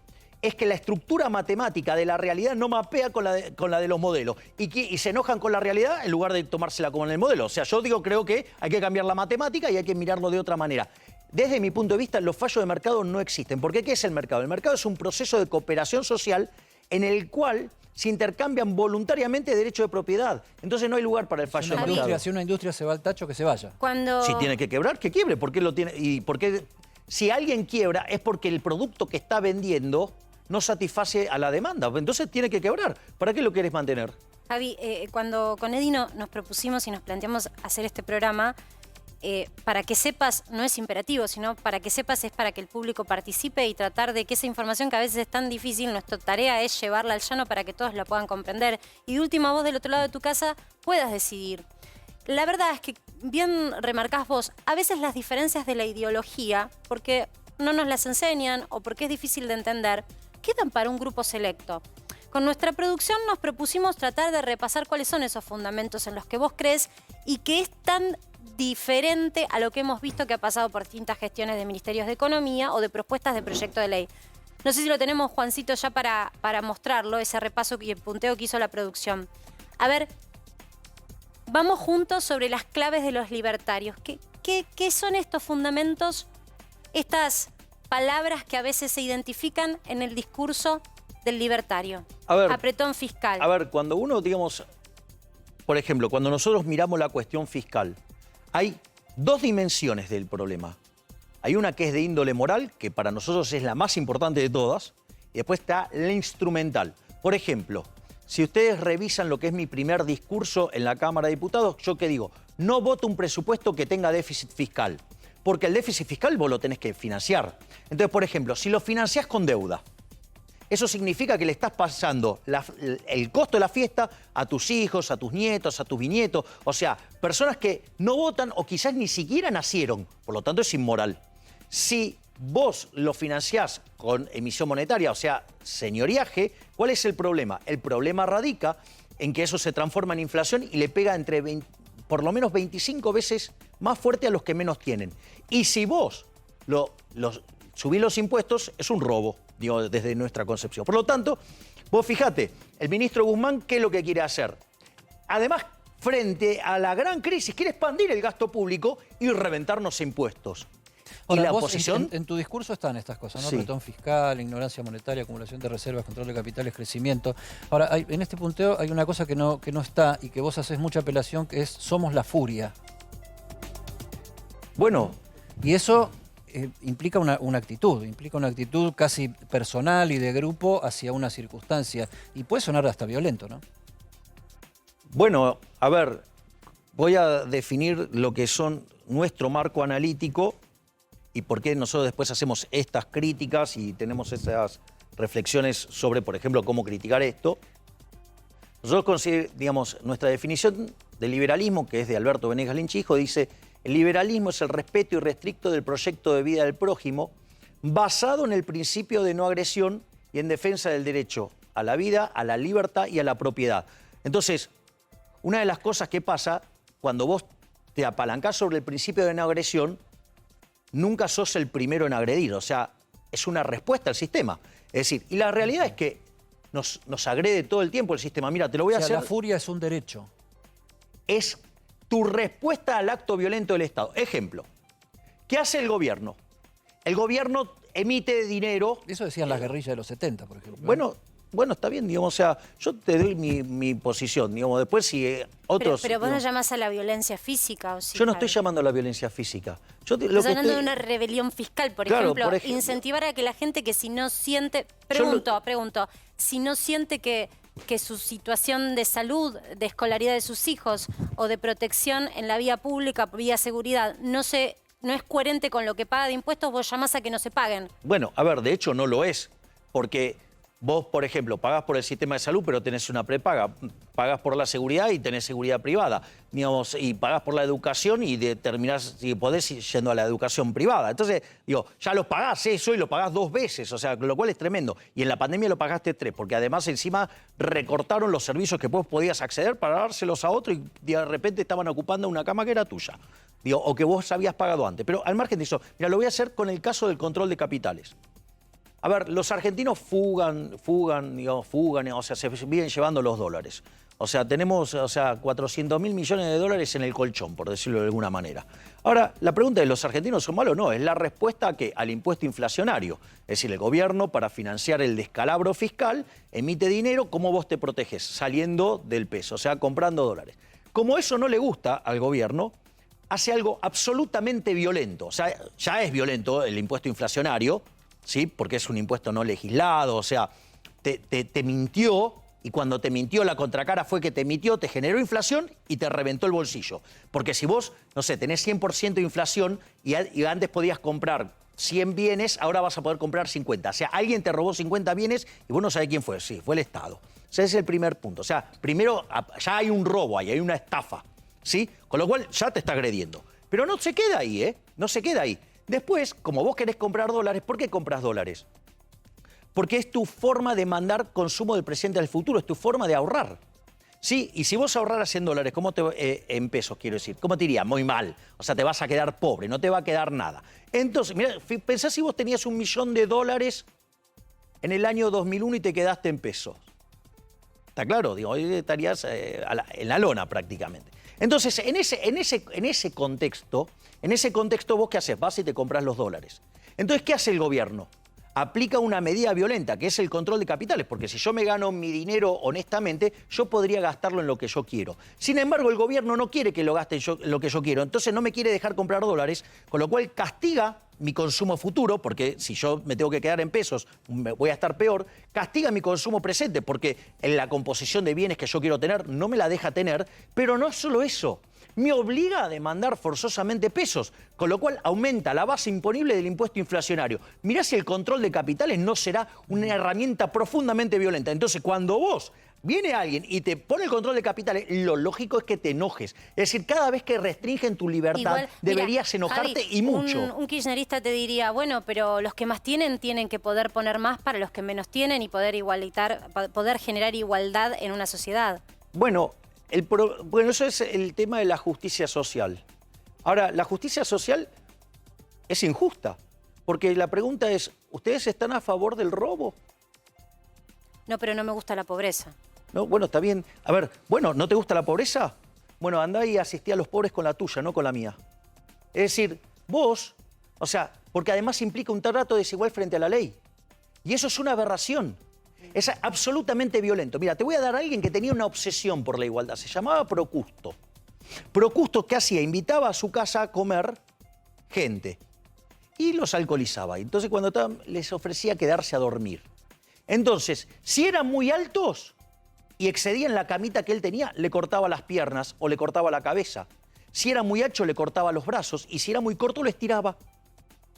[SPEAKER 2] es que la estructura matemática de la realidad no mapea con la de los modelos y se enojan con la realidad en lugar de tomársela como en el modelo. O sea, yo creo que hay que cambiar la matemática y hay que mirarlo de otra manera. Desde mi punto de vista, los fallos de mercado no existen. ¿Por qué? ¿Qué es el mercado? El mercado es un proceso de cooperación social en el cual se intercambian voluntariamente derechos de propiedad. Entonces no hay lugar para el fallo de mercado.
[SPEAKER 1] Si una industria se va al tacho, que se vaya.
[SPEAKER 2] Si tiene que quebrar, que quiebre. ¿Por qué lo tiene? Y por qué, si alguien quiebra es porque el producto que está vendiendo no satisface a la demanda. Entonces tiene que quebrar. ¿Para qué lo querés mantener?
[SPEAKER 3] Javi, cuando con Eddie nos propusimos y nos planteamos hacer este programa, para que sepas, no es imperativo, sino para que sepas es para que el público participe y tratar de que esa información que a veces es tan difícil, nuestra tarea es llevarla al llano para que todos la puedan comprender. Y de última, vos del otro lado de tu casa puedas decidir. La verdad es que, bien remarcás vos, a veces las diferencias de la ideología, porque no nos las enseñan o porque es difícil de entender, quedan para un grupo selecto. Con nuestra producción nos propusimos tratar de repasar cuáles son esos fundamentos en los que vos crees y que es tan diferente a lo que hemos visto que ha pasado por distintas gestiones de ministerios de Economía o de propuestas de proyecto de ley. No sé si lo tenemos, Juancito, ya para mostrarlo, ese repaso y el punteo que hizo la producción. A ver, vamos juntos sobre las claves de los libertarios. ¿Qué son estos fundamentos, estas palabras que a veces se identifican en el discurso del libertario?
[SPEAKER 2] A ver,
[SPEAKER 3] apretón fiscal.
[SPEAKER 2] A ver, cuando uno, digamos, por ejemplo, cuando nosotros miramos la cuestión fiscal, hay dos dimensiones del problema. Hay una que es de índole moral, que para nosotros es la más importante de todas, y después está la instrumental. Por ejemplo, si ustedes revisan lo que es mi primer discurso en la Cámara de Diputados, ¿yo qué digo? No voto un presupuesto que tenga déficit fiscal, porque el déficit fiscal vos lo tenés que financiar. Entonces, por ejemplo, si lo financiás con deuda, eso significa que le estás pasando el costo de la fiesta a tus hijos, a tus nietos, a tus bisnietos. O sea, personas que no votan o quizás ni siquiera nacieron. Por lo tanto, es inmoral. Si vos lo financiás con emisión monetaria, o sea, señoriaje, ¿cuál es el problema? El problema radica en que eso se transforma en inflación y le pega por lo menos 25 veces más fuerte a los que menos tienen. Y si vos subís los impuestos, es un robo, digo, desde nuestra concepción. Por lo tanto, vos fijate, el ministro Guzmán, ¿qué es lo que quiere hacer? Además, frente a la gran crisis, quiere expandir el gasto público y reventarnos impuestos.
[SPEAKER 1] Ahora,
[SPEAKER 2] y la
[SPEAKER 1] vos
[SPEAKER 2] oposición...
[SPEAKER 1] en tu discurso están estas cosas, ¿no?
[SPEAKER 2] Sí.
[SPEAKER 1] Apretón fiscal, ignorancia monetaria, acumulación de reservas, control de capitales, crecimiento. Ahora, en este punteo hay una cosa que no está y que vos haces mucha apelación, que es somos la furia.
[SPEAKER 2] Bueno.
[SPEAKER 1] Y eso implica una actitud casi personal y de grupo hacia una circunstancia. Y puede sonar hasta violento, ¿no?
[SPEAKER 2] Bueno, a ver, voy a definir lo que son nuestro marco analítico y por qué nosotros después hacemos estas críticas y tenemos esas reflexiones sobre, por ejemplo, cómo criticar esto. Nosotros consideramos, digamos, nuestra definición del liberalismo, que es de Alberto Venegas Linchijo, dice: el liberalismo es el respeto irrestricto del proyecto de vida del prójimo, basado en el principio de no agresión y en defensa del derecho a la vida, a la libertad y a la propiedad. Entonces, una de las cosas que pasa cuando vos te apalancás sobre el principio de no agresión, nunca sos el primero en agredir. O sea, es una respuesta al sistema. Es decir, y la realidad es que nos agrede todo el tiempo el sistema. Mira, te lo voy a hacer.
[SPEAKER 1] La furia es un derecho.
[SPEAKER 2] Es tu respuesta al acto violento del Estado. Ejemplo, ¿qué hace el gobierno? El gobierno emite dinero...
[SPEAKER 1] Eso decían las guerrillas de los 70, por ejemplo.
[SPEAKER 2] Bueno, está bien, digamos, o sea, yo te doy mi posición, digamos, después si otros...
[SPEAKER 3] Pero vos no llamás a la violencia física, ¿o sí?
[SPEAKER 2] Yo no estoy llamando a la violencia física.
[SPEAKER 3] Estás hablando de una rebelión fiscal, por ejemplo, incentivar a que la gente que si no siente... Pregunto, si no siente que su situación de salud, de escolaridad de sus hijos o de protección en la vía pública, vía seguridad, no es coherente con lo que paga de impuestos, vos llamás a que no se paguen.
[SPEAKER 2] Bueno, a ver, de hecho no lo es, porque Vos, por ejemplo, pagás por el sistema de salud, pero tenés una prepaga. Pagás por la seguridad y tenés seguridad privada. Digamos, y pagás por la educación y terminás, si podés, yendo a la educación privada. Entonces, digo, ya lo pagás eso y lo pagás 2 veces, o sea, lo cual es tremendo. Y en la pandemia lo pagaste 3, porque además encima recortaron los servicios que vos podías acceder para dárselos a otro y de repente estaban ocupando una cama que era tuya. Digo, o que vos habías pagado antes. Pero al margen de eso, mira, lo voy a hacer con el caso del control de capitales. A ver, los argentinos fugan, o sea, se viven llevando los dólares. O sea, tenemos 400.000 millones de dólares en el colchón, por decirlo de alguna manera. Ahora, la pregunta es, ¿los argentinos son malos? No, es la respuesta a ¿qué? Al impuesto inflacionario. Es decir, el gobierno, para financiar el descalabro fiscal, emite dinero. ¿Cómo vos te proteges? Saliendo del peso, o sea, comprando dólares. Como eso no le gusta al gobierno, hace algo absolutamente violento. O sea, ya es violento el impuesto inflacionario, ¿sí? Porque es un impuesto no legislado, o sea, te mintió, y cuando te mintió la contracara fue que te mintió, te generó inflación y te reventó el bolsillo. Porque si vos, no sé, tenés 100% de inflación y antes podías comprar 100 bienes, ahora vas a poder comprar 50. O sea, alguien te robó 50 bienes y vos no sabés quién fue. Sí, fue el Estado. O sea, ese es el primer punto. O sea, primero ya hay un robo ahí, hay una estafa, ¿sí? Con lo cual ya te está agrediendo. Pero no se queda ahí, ¿eh? No se queda ahí. Después, como vos querés comprar dólares, ¿por qué compras dólares? Porque es tu forma de mandar consumo del presente al futuro, es tu forma de ahorrar. Sí, y si vos ahorraras en dólares, en pesos quiero decir, ¿cómo te iría? Muy mal. O sea, te vas a quedar pobre, no te va a quedar nada. Entonces, mira, pensá si vos tenías $1 millón en el año 2001 y te quedaste en pesos. ¿Está claro? Digo, hoy estarías en la lona prácticamente. Entonces, en ese contexto, vos ¿qué haces? Vas y te compras los dólares. Entonces, ¿qué hace el gobierno? Aplica una medida violenta, que es el control de capitales, porque si yo me gano mi dinero honestamente, yo podría gastarlo en lo que yo quiero. Sin embargo, el gobierno no quiere que lo gaste lo que yo quiero, entonces no me quiere dejar comprar dólares, con lo cual castiga mi consumo futuro, porque si yo me tengo que quedar en pesos, voy a estar peor, castiga mi consumo presente, porque en la composición de bienes que yo quiero tener no me la deja tener, pero no es solo eso. Me obliga a demandar forzosamente pesos, con lo cual aumenta la base imponible del impuesto inflacionario. Mirá si el control de capitales no será una herramienta profundamente violenta. Entonces, cuando viene alguien y te pone el control de capitales, lo lógico es que te enojes. Es decir, cada vez que restringen tu libertad, igual, deberías enojarte, Javi, y mucho.
[SPEAKER 3] Un kirchnerista te diría, bueno, pero los que más tienen que poder poner más para los que menos tienen y poder poder generar igualdad en una sociedad.
[SPEAKER 2] Bueno, eso es el tema de la justicia social. Ahora, la justicia social es injusta, porque la pregunta es, ¿ustedes están a favor del robo?
[SPEAKER 3] No, pero no me gusta la pobreza.
[SPEAKER 2] No, bueno, está bien. A ver, bueno, ¿no te gusta la pobreza? Bueno, andá y asistí a los pobres con la tuya, no con la mía. Es decir, vos, o sea, porque además implica un trato desigual frente a la ley. Y eso es una aberración. Es absolutamente violento. Mira, te voy a dar a alguien que tenía una obsesión por la igualdad. Se llamaba Procusto. Procusto, ¿qué hacía? Invitaba a su casa a comer gente y los alcoholizaba. Entonces, cuando les ofrecía quedarse a dormir. Entonces, si eran muy altos y excedían la camita que él tenía, le cortaba las piernas o le cortaba la cabeza. Si era muy ancho, le cortaba los brazos. Y si era muy corto, lo estiraba.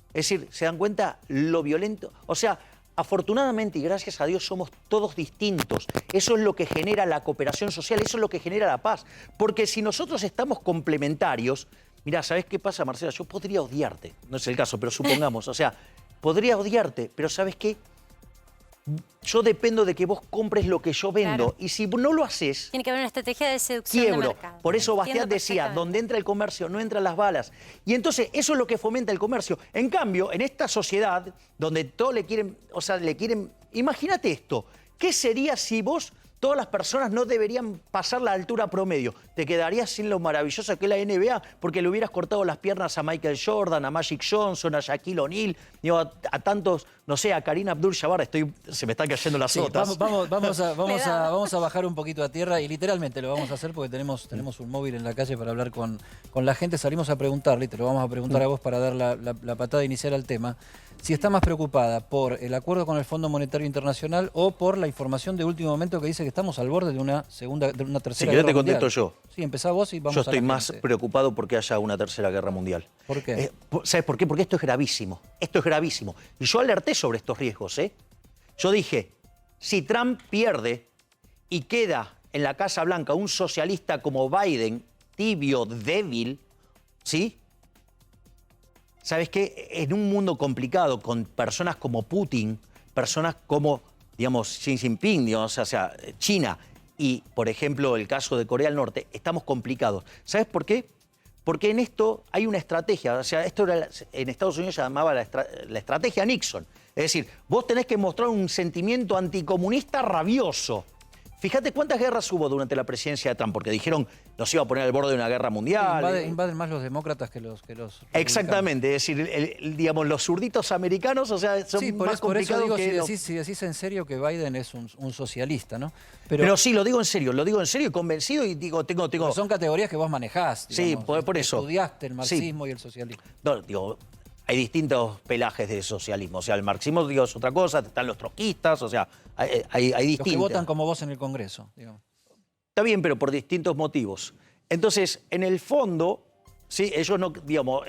[SPEAKER 2] Es decir, ¿se dan cuenta lo violento? O sea, afortunadamente y gracias a Dios somos todos distintos. Eso es lo que genera la cooperación social, eso es lo que genera la paz. Porque si nosotros estamos complementarios, mirá, ¿sabés qué pasa, Marcela? Yo podría odiarte, no es el caso, pero supongamos, o sea, podría odiarte, pero ¿sabes qué? Yo dependo de que vos compres lo que yo vendo. Claro. Y si no lo haces...
[SPEAKER 3] Tiene que haber una estrategia de seducción de mercado.
[SPEAKER 2] Por eso Bastiat decía, donde entra el comercio no entran las balas. Y entonces eso es lo que fomenta el comercio. En cambio, en esta sociedad donde todos le quieren... Imagínate esto. ¿Qué sería si vos... Todas las personas no deberían pasar la altura promedio. Te quedarías sin lo maravillosa que es la NBA porque le hubieras cortado las piernas a Michael Jordan, a Magic Johnson, a Shaquille O'Neal, a tantos, no sé, a Kareem Abdul-Jabbar. Se me están cayendo las sotas.
[SPEAKER 1] Vamos a bajar un poquito a tierra y literalmente lo vamos a hacer porque tenemos un móvil en la calle para hablar con la gente. Salimos a preguntarle, y te lo vamos a preguntar a vos para dar la patada inicial al tema, si está más preocupada por el acuerdo con el Fondo Monetario Internacional o por la información de último momento que dice que estamos al borde de una tercera guerra mundial.
[SPEAKER 2] Si querés te contesto yo.
[SPEAKER 1] Sí, empezá vos y vamos
[SPEAKER 2] a la gente. Yo estoy más preocupado porque haya una tercera guerra mundial.
[SPEAKER 1] ¿Por qué?
[SPEAKER 2] ¿Sabes por qué? Porque esto es gravísimo. Esto es gravísimo. Y yo alerté sobre estos riesgos, ¿eh? Yo dije, Si Trump pierde y queda en la Casa Blanca un socialista como Biden, tibio, débil, ¿sí? ¿Sabes qué? En un mundo complicado, con personas como Putin, personas como, digamos, Xi Jinping, digamos, o sea, China y, por ejemplo, el caso de Corea del Norte, estamos complicados. ¿Sabes por qué? Porque en esto hay una estrategia. O sea, esto era, en Estados Unidos se llamaba la estrategia Nixon. Es decir, vos tenés que mostrar un sentimiento anticomunista rabioso. Fíjate cuántas guerras hubo durante la presidencia de Trump, porque dijeron nos iba a poner al borde de una guerra mundial.
[SPEAKER 1] Invaden más los demócratas que los
[SPEAKER 2] Exactamente, es decir, digamos, los zurditos americanos, o sea, son más complicados
[SPEAKER 1] digo,
[SPEAKER 2] que...
[SPEAKER 1] Si decís en serio que Biden es un socialista, ¿no?
[SPEAKER 2] Pero sí, lo digo en serio y convencido y digo, tengo...
[SPEAKER 1] Pero son categorías que vos manejás, digamos,
[SPEAKER 2] sí, por eso.
[SPEAKER 1] Estudiaste el marxismo y el socialismo.
[SPEAKER 2] No, digo, hay distintos pelajes de socialismo. O sea, el marxismo, digo, es otra cosa, están los trotskistas, o sea, hay distintos.
[SPEAKER 1] Los que votan como vos en el Congreso, digamos.
[SPEAKER 2] Está bien, pero por distintos motivos. Entonces, en el fondo, sí, ellos no, digamos,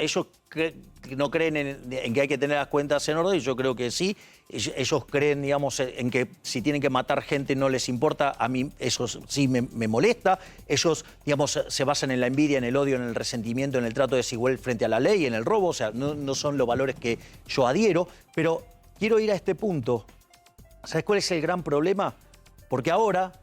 [SPEAKER 2] no creen en que hay que tener las cuentas en orden, y yo creo que sí. Ellos creen, digamos, en que si tienen que matar gente no les importa. A mí eso sí me molesta. Ellos, digamos, se basan en la envidia, en el odio, en el resentimiento, en el trato desigual frente a la ley, en el robo. O sea, no son los valores que yo adhiero. Pero quiero ir a este punto. ¿Sabes cuál es el gran problema? Porque ahora,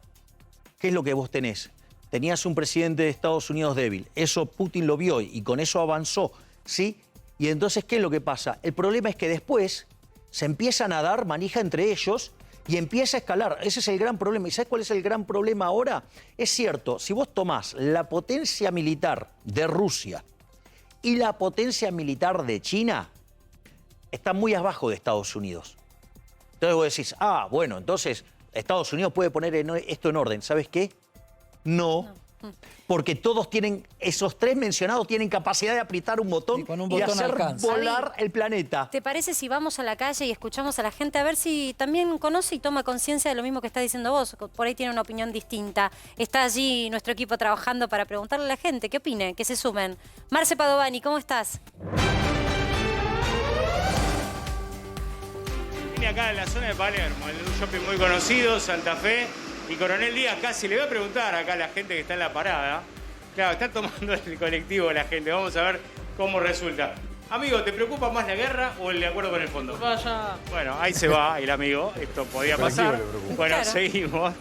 [SPEAKER 2] ¿qué es lo que vos tenés? Tenías un presidente de Estados Unidos débil. Eso Putin lo vio y con eso avanzó, ¿sí? Y entonces, ¿qué es lo que pasa? El problema es que después se empiezan a dar manija entre ellos y empieza a escalar. Ese es el gran problema. ¿Y sabes cuál es el gran problema ahora? Es cierto, si vos tomás la potencia militar de Rusia y la potencia militar de China, están muy abajo de Estados Unidos. Entonces vos decís, bueno, entonces Estados Unidos puede poner esto en orden. ¿Sabes qué? No. Porque todos tienen, esos tres mencionados tienen capacidad de apretar un botón y hacer volar el planeta.
[SPEAKER 3] ¿Te parece si vamos a la calle y escuchamos a la gente a ver si también conoce y toma conciencia de lo mismo que está diciendo vos? Por ahí tiene una opinión distinta. Está allí nuestro equipo trabajando para preguntarle a la gente qué opinen, que se sumen. Marce Padovani, ¿cómo estás?
[SPEAKER 6] Vine acá en la zona de Palermo, en un shopping muy conocido, Santa Fe. Y Coronel Díaz casi le voy a preguntar acá a la gente que está en la parada. Claro, está tomando el colectivo la gente. Vamos a ver cómo resulta. Amigo, ¿te preocupa más la guerra o el de acuerdo con el fondo?
[SPEAKER 7] Vaya.
[SPEAKER 6] Bueno, ahí se va el amigo. Esto podía pasar. Bueno, claro.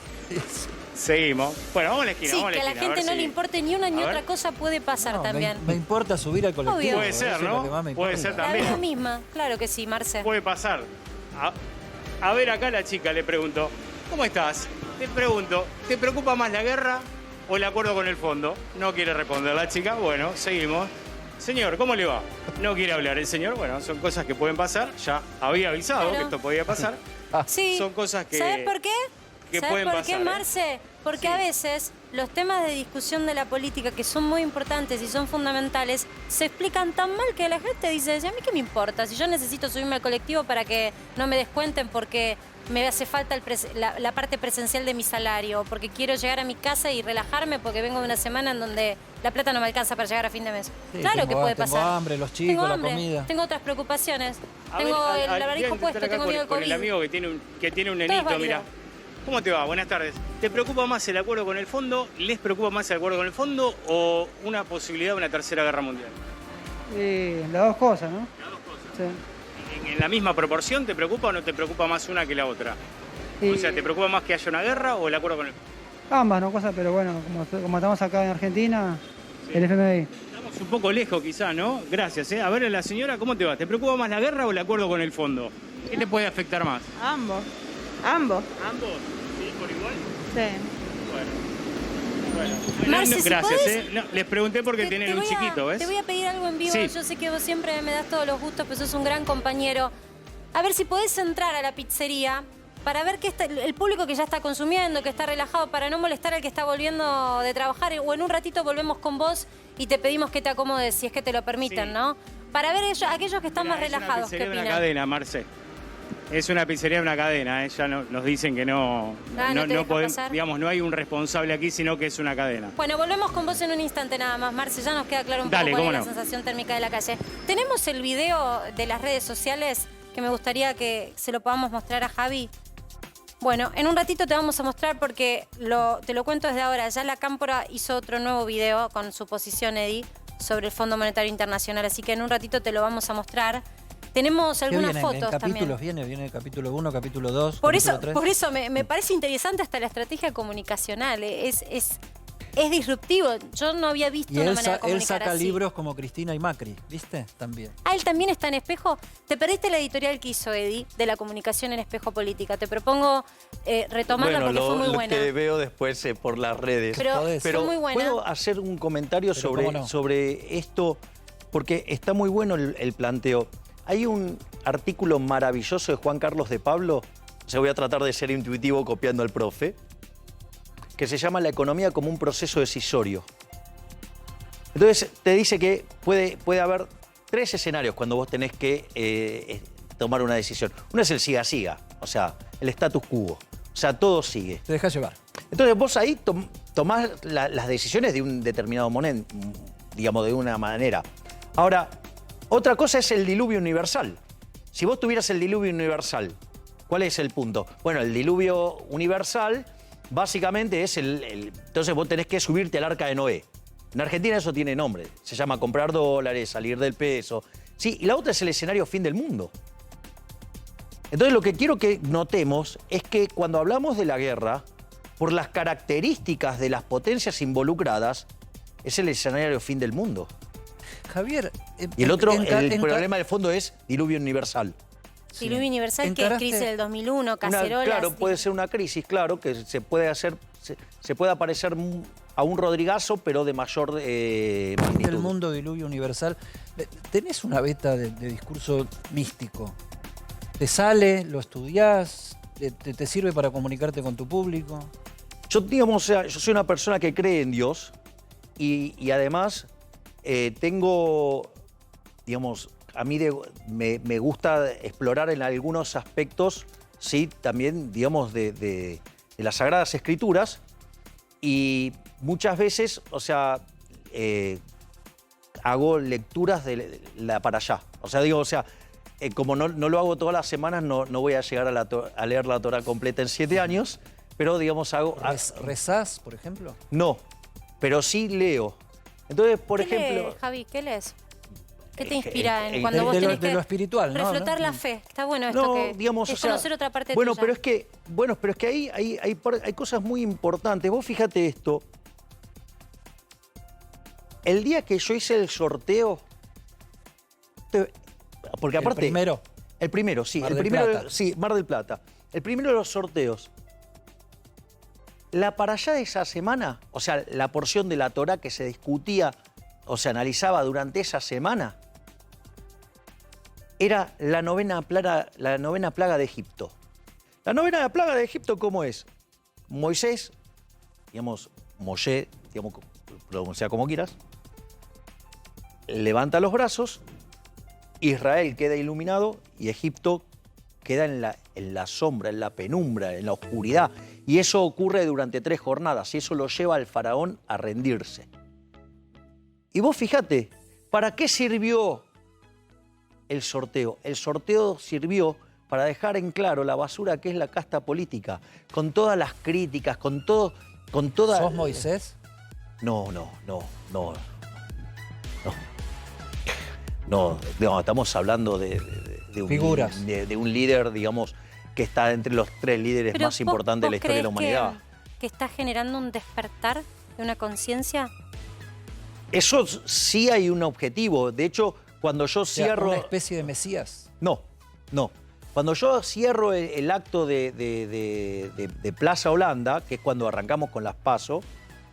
[SPEAKER 6] Seguimos. Bueno, vamos a la esquina.
[SPEAKER 3] Sí,
[SPEAKER 6] vamos a la
[SPEAKER 3] que a la
[SPEAKER 6] esquina,
[SPEAKER 3] gente no le importe ni una ni otra cosa puede pasar también.
[SPEAKER 1] Me importa subir al colectivo.
[SPEAKER 6] Puede ser, ¿no? Puede ser también.
[SPEAKER 3] La misma, claro que sí, Marce.
[SPEAKER 6] Puede pasar. A ver, acá la chica le pregunto, ¿cómo estás? Te pregunto, ¿te preocupa más la guerra o el acuerdo con el fondo? No quiere responder la chica. Bueno, seguimos. Señor, ¿cómo le va? No quiere hablar el señor. Bueno, son cosas que pueden pasar. Ya había avisado que esto podía pasar.
[SPEAKER 3] Sí.
[SPEAKER 6] Son cosas que...
[SPEAKER 3] ¿Sabes por qué?
[SPEAKER 6] ¿Sabes por
[SPEAKER 3] qué, Marce? Porque a veces los temas de discusión de la política, que son muy importantes y son fundamentales, se explican tan mal que la gente dice, ¿a mí qué me importa? Si yo necesito subirme al colectivo para que no me descuenten porque me hace falta la parte presencial de mi salario, porque quiero llegar a mi casa y relajarme porque vengo de una semana en donde la plata no me alcanza para llegar a fin de mes.
[SPEAKER 1] Sí,
[SPEAKER 3] claro que puede pasar.
[SPEAKER 1] Tengo hambre, los chicos, la comida.
[SPEAKER 3] Tengo otras preocupaciones. Tengo el barbijo puesto, tengo miedo al COVID.
[SPEAKER 6] Con el amigo que tiene un nenito, mira. ¿Cómo te va? Buenas tardes. ¿Te preocupa más el acuerdo con el fondo? ¿Les preocupa más el acuerdo con el fondo o una posibilidad de una tercera guerra mundial?
[SPEAKER 7] Las dos cosas, ¿no?
[SPEAKER 6] Las dos cosas.
[SPEAKER 7] Sí.
[SPEAKER 6] ¿En la misma proporción te preocupa o no te preocupa más una que la otra? O sea, ¿te preocupa más que haya una guerra o el acuerdo con el fondo?
[SPEAKER 7] Ambas, no cosas, pero bueno, como estamos acá en Argentina, sí. El FMI.
[SPEAKER 6] Estamos un poco lejos quizá, ¿no? Gracias, ¿eh? A ver, la señora, ¿cómo te va? ¿Te preocupa más la guerra o el acuerdo con el fondo? ¿Qué te puede afectar más?
[SPEAKER 8] Ambos.
[SPEAKER 6] ¿Ambos? ¿Sí? ¿Por igual?
[SPEAKER 8] Sí.
[SPEAKER 6] Bueno.
[SPEAKER 3] Marce,
[SPEAKER 6] gracias,
[SPEAKER 3] ¿podés?
[SPEAKER 6] No, les pregunté porque tienen un chiquito, ¿ves?
[SPEAKER 3] Te voy a pedir algo en vivo.
[SPEAKER 6] Sí.
[SPEAKER 3] Yo sé que vos siempre me das todos los gustos, pero sos un gran compañero. A ver si podés entrar a la pizzería para ver que el público que ya está consumiendo, que está relajado, para no molestar al que está volviendo de trabajar. O en un ratito volvemos con vos y te pedimos que te acomodes, si es que te lo permiten,
[SPEAKER 6] sí.
[SPEAKER 3] ¿no? Para ver aquellos que están más relajados. ¿Qué opinan?
[SPEAKER 6] Es una cadena, Marce. Es una pizzería de una cadena, ya nos dicen que no podemos, digamos, no hay un responsable aquí, sino que es una cadena.
[SPEAKER 3] Bueno, volvemos con vos en un instante nada más, Marce, ya nos queda claro un
[SPEAKER 6] Dale,
[SPEAKER 3] poco cuál es
[SPEAKER 6] no.
[SPEAKER 3] la sensación térmica de la calle. Tenemos el video de las redes sociales que me gustaría que se lo podamos mostrar a Javi. Bueno, en un ratito te vamos a mostrar porque te lo cuento desde ahora. Ya la Cámpora hizo otro nuevo video con su posición, Eddie, sobre el Fondo Monetario Internacional. Así que en un ratito te lo vamos a mostrar. Tenemos algunas fotos también.
[SPEAKER 1] Viene el capítulo 1, capítulo 2,
[SPEAKER 3] Por
[SPEAKER 1] capítulo
[SPEAKER 3] eso,
[SPEAKER 1] 3.
[SPEAKER 3] por eso me parece interesante hasta la estrategia comunicacional. Es disruptivo. Yo no había visto una manera de comunicar
[SPEAKER 1] él saca
[SPEAKER 3] así.
[SPEAKER 1] libros como Cristina y Macri, ¿viste? También.
[SPEAKER 3] Ah, él también está en Espejo. Te perdiste la editorial que hizo Eddie de la comunicación en Espejo Política. Te propongo retomarla porque fue muy buena.
[SPEAKER 2] Lo que veo después por las redes.
[SPEAKER 3] Pero fue muy buena.
[SPEAKER 2] ¿puedo hacer un comentario sobre esto? Porque está muy bueno el planteo. Hay un artículo maravilloso de Juan Carlos de Pablo, voy a tratar de ser intuitivo copiando al profe, que se llama La economía como un proceso decisorio. Entonces te dice que puede haber 3 escenarios cuando vos tenés que tomar una decisión. Uno es el siga-siga, o sea, el status quo, o sea, todo sigue.
[SPEAKER 1] Te dejas llevar.
[SPEAKER 2] Entonces vos ahí tomás las decisiones de un determinado momento, digamos, de una manera. Ahora, otra cosa es el diluvio universal. Si vos tuvieras el diluvio universal, ¿cuál es el punto? Bueno, el diluvio universal básicamente es entonces vos tenés que subirte al arca de Noé. En Argentina eso tiene nombre. Se llama comprar dólares, salir del peso. Sí, y la otra es el escenario fin del mundo. Entonces lo que quiero que notemos es que cuando hablamos de la guerra, por las características de las potencias involucradas, es el escenario fin del mundo.
[SPEAKER 1] Javier...
[SPEAKER 2] Y el otro, el problema de fondo es diluvio universal.
[SPEAKER 3] Diluvio universal, que es crisis del 2001, cacerolas.
[SPEAKER 2] Claro, puede ser una crisis, claro, que se puede parecer a un Rodrigazo, pero de mayor magnitud.
[SPEAKER 1] El mundo, diluvio universal. ¿Tenés una beta de discurso místico? ¿Te sale? ¿Lo estudiás? ¿Te sirve para comunicarte con tu público?
[SPEAKER 2] Yo, digamos, yo soy una persona que cree en Dios y además tengo, digamos, a mí me gusta explorar en algunos aspectos, sí, también, digamos, de las Sagradas Escrituras y muchas veces, o sea, hago lecturas de la para allá. O sea, digo, como no lo hago todas las semanas, no voy a llegar a leer la Torá completa en 7 años, pero, digamos, hago...
[SPEAKER 1] ¿Rezás, por ejemplo?
[SPEAKER 2] No, pero sí leo. Entonces, por ejemplo...
[SPEAKER 3] lees, Javi? ¿Qué lees? ¿Qué te inspira cuando vos tenés
[SPEAKER 1] de lo espiritual, ¿no?
[SPEAKER 3] reflotar la fe? Está bueno esto, que
[SPEAKER 2] digamos,
[SPEAKER 3] es conocer otra parte
[SPEAKER 2] bueno,
[SPEAKER 3] tuya.
[SPEAKER 2] pero es que ahí hay cosas muy importantes. Vos fíjate esto. El día que yo hice el sorteo... Porque aparte...
[SPEAKER 1] ¿El primero?
[SPEAKER 2] El primero, sí.
[SPEAKER 1] Mar del Plata.
[SPEAKER 2] Sí, Mar del Plata. El primero de los sorteos. La para allá de esa semana, o sea, la porción de la Torá que se discutía o se analizaba durante esa semana, era la novena plaga de Egipto. La novena plaga de Egipto, ¿cómo es? Moisés, digamos, Moshe, digamos, pronuncia como quieras, levanta los brazos, Israel queda iluminado y Egipto queda en la sombra, en la penumbra, en la oscuridad. Y eso ocurre durante 3 jornadas y eso lo lleva al faraón a rendirse. Y vos fíjate, ¿para qué sirvió el sorteo? El sorteo sirvió para dejar en claro la basura que es la casta política, con todas las críticas, con toda...
[SPEAKER 1] ¿Sos Moisés?
[SPEAKER 2] No, estamos hablando de un líder, digamos, que está entre los 3 líderes más importantes de la historia de la humanidad.
[SPEAKER 3] ¿Que está generando un despertar de una conciencia?
[SPEAKER 2] Eso sí hay un objetivo. De hecho, cuando yo cierro...
[SPEAKER 1] ¿Una especie de Mesías?
[SPEAKER 2] No. Cuando yo cierro el acto de Plaza Holanda, que es cuando arrancamos con las PASO...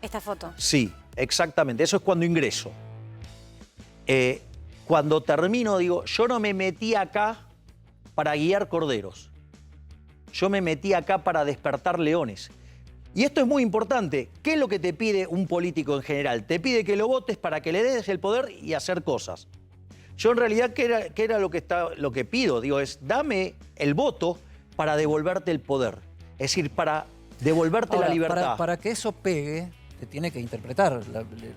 [SPEAKER 3] Esta foto.
[SPEAKER 2] Sí, exactamente. Eso es cuando ingreso. Cuando termino, digo, yo no me metí acá para guiar corderos. Yo me metí acá para despertar leones. Y esto es muy importante. ¿Qué es lo que te pide un político en general? Te pide que lo votes para que le des el poder y hacer cosas. Yo en realidad, ¿qué era lo que pido? Digo, es dame el voto para devolverte el poder. Es decir, para devolverte la libertad.
[SPEAKER 1] Para que eso pegue, te tiene que interpretar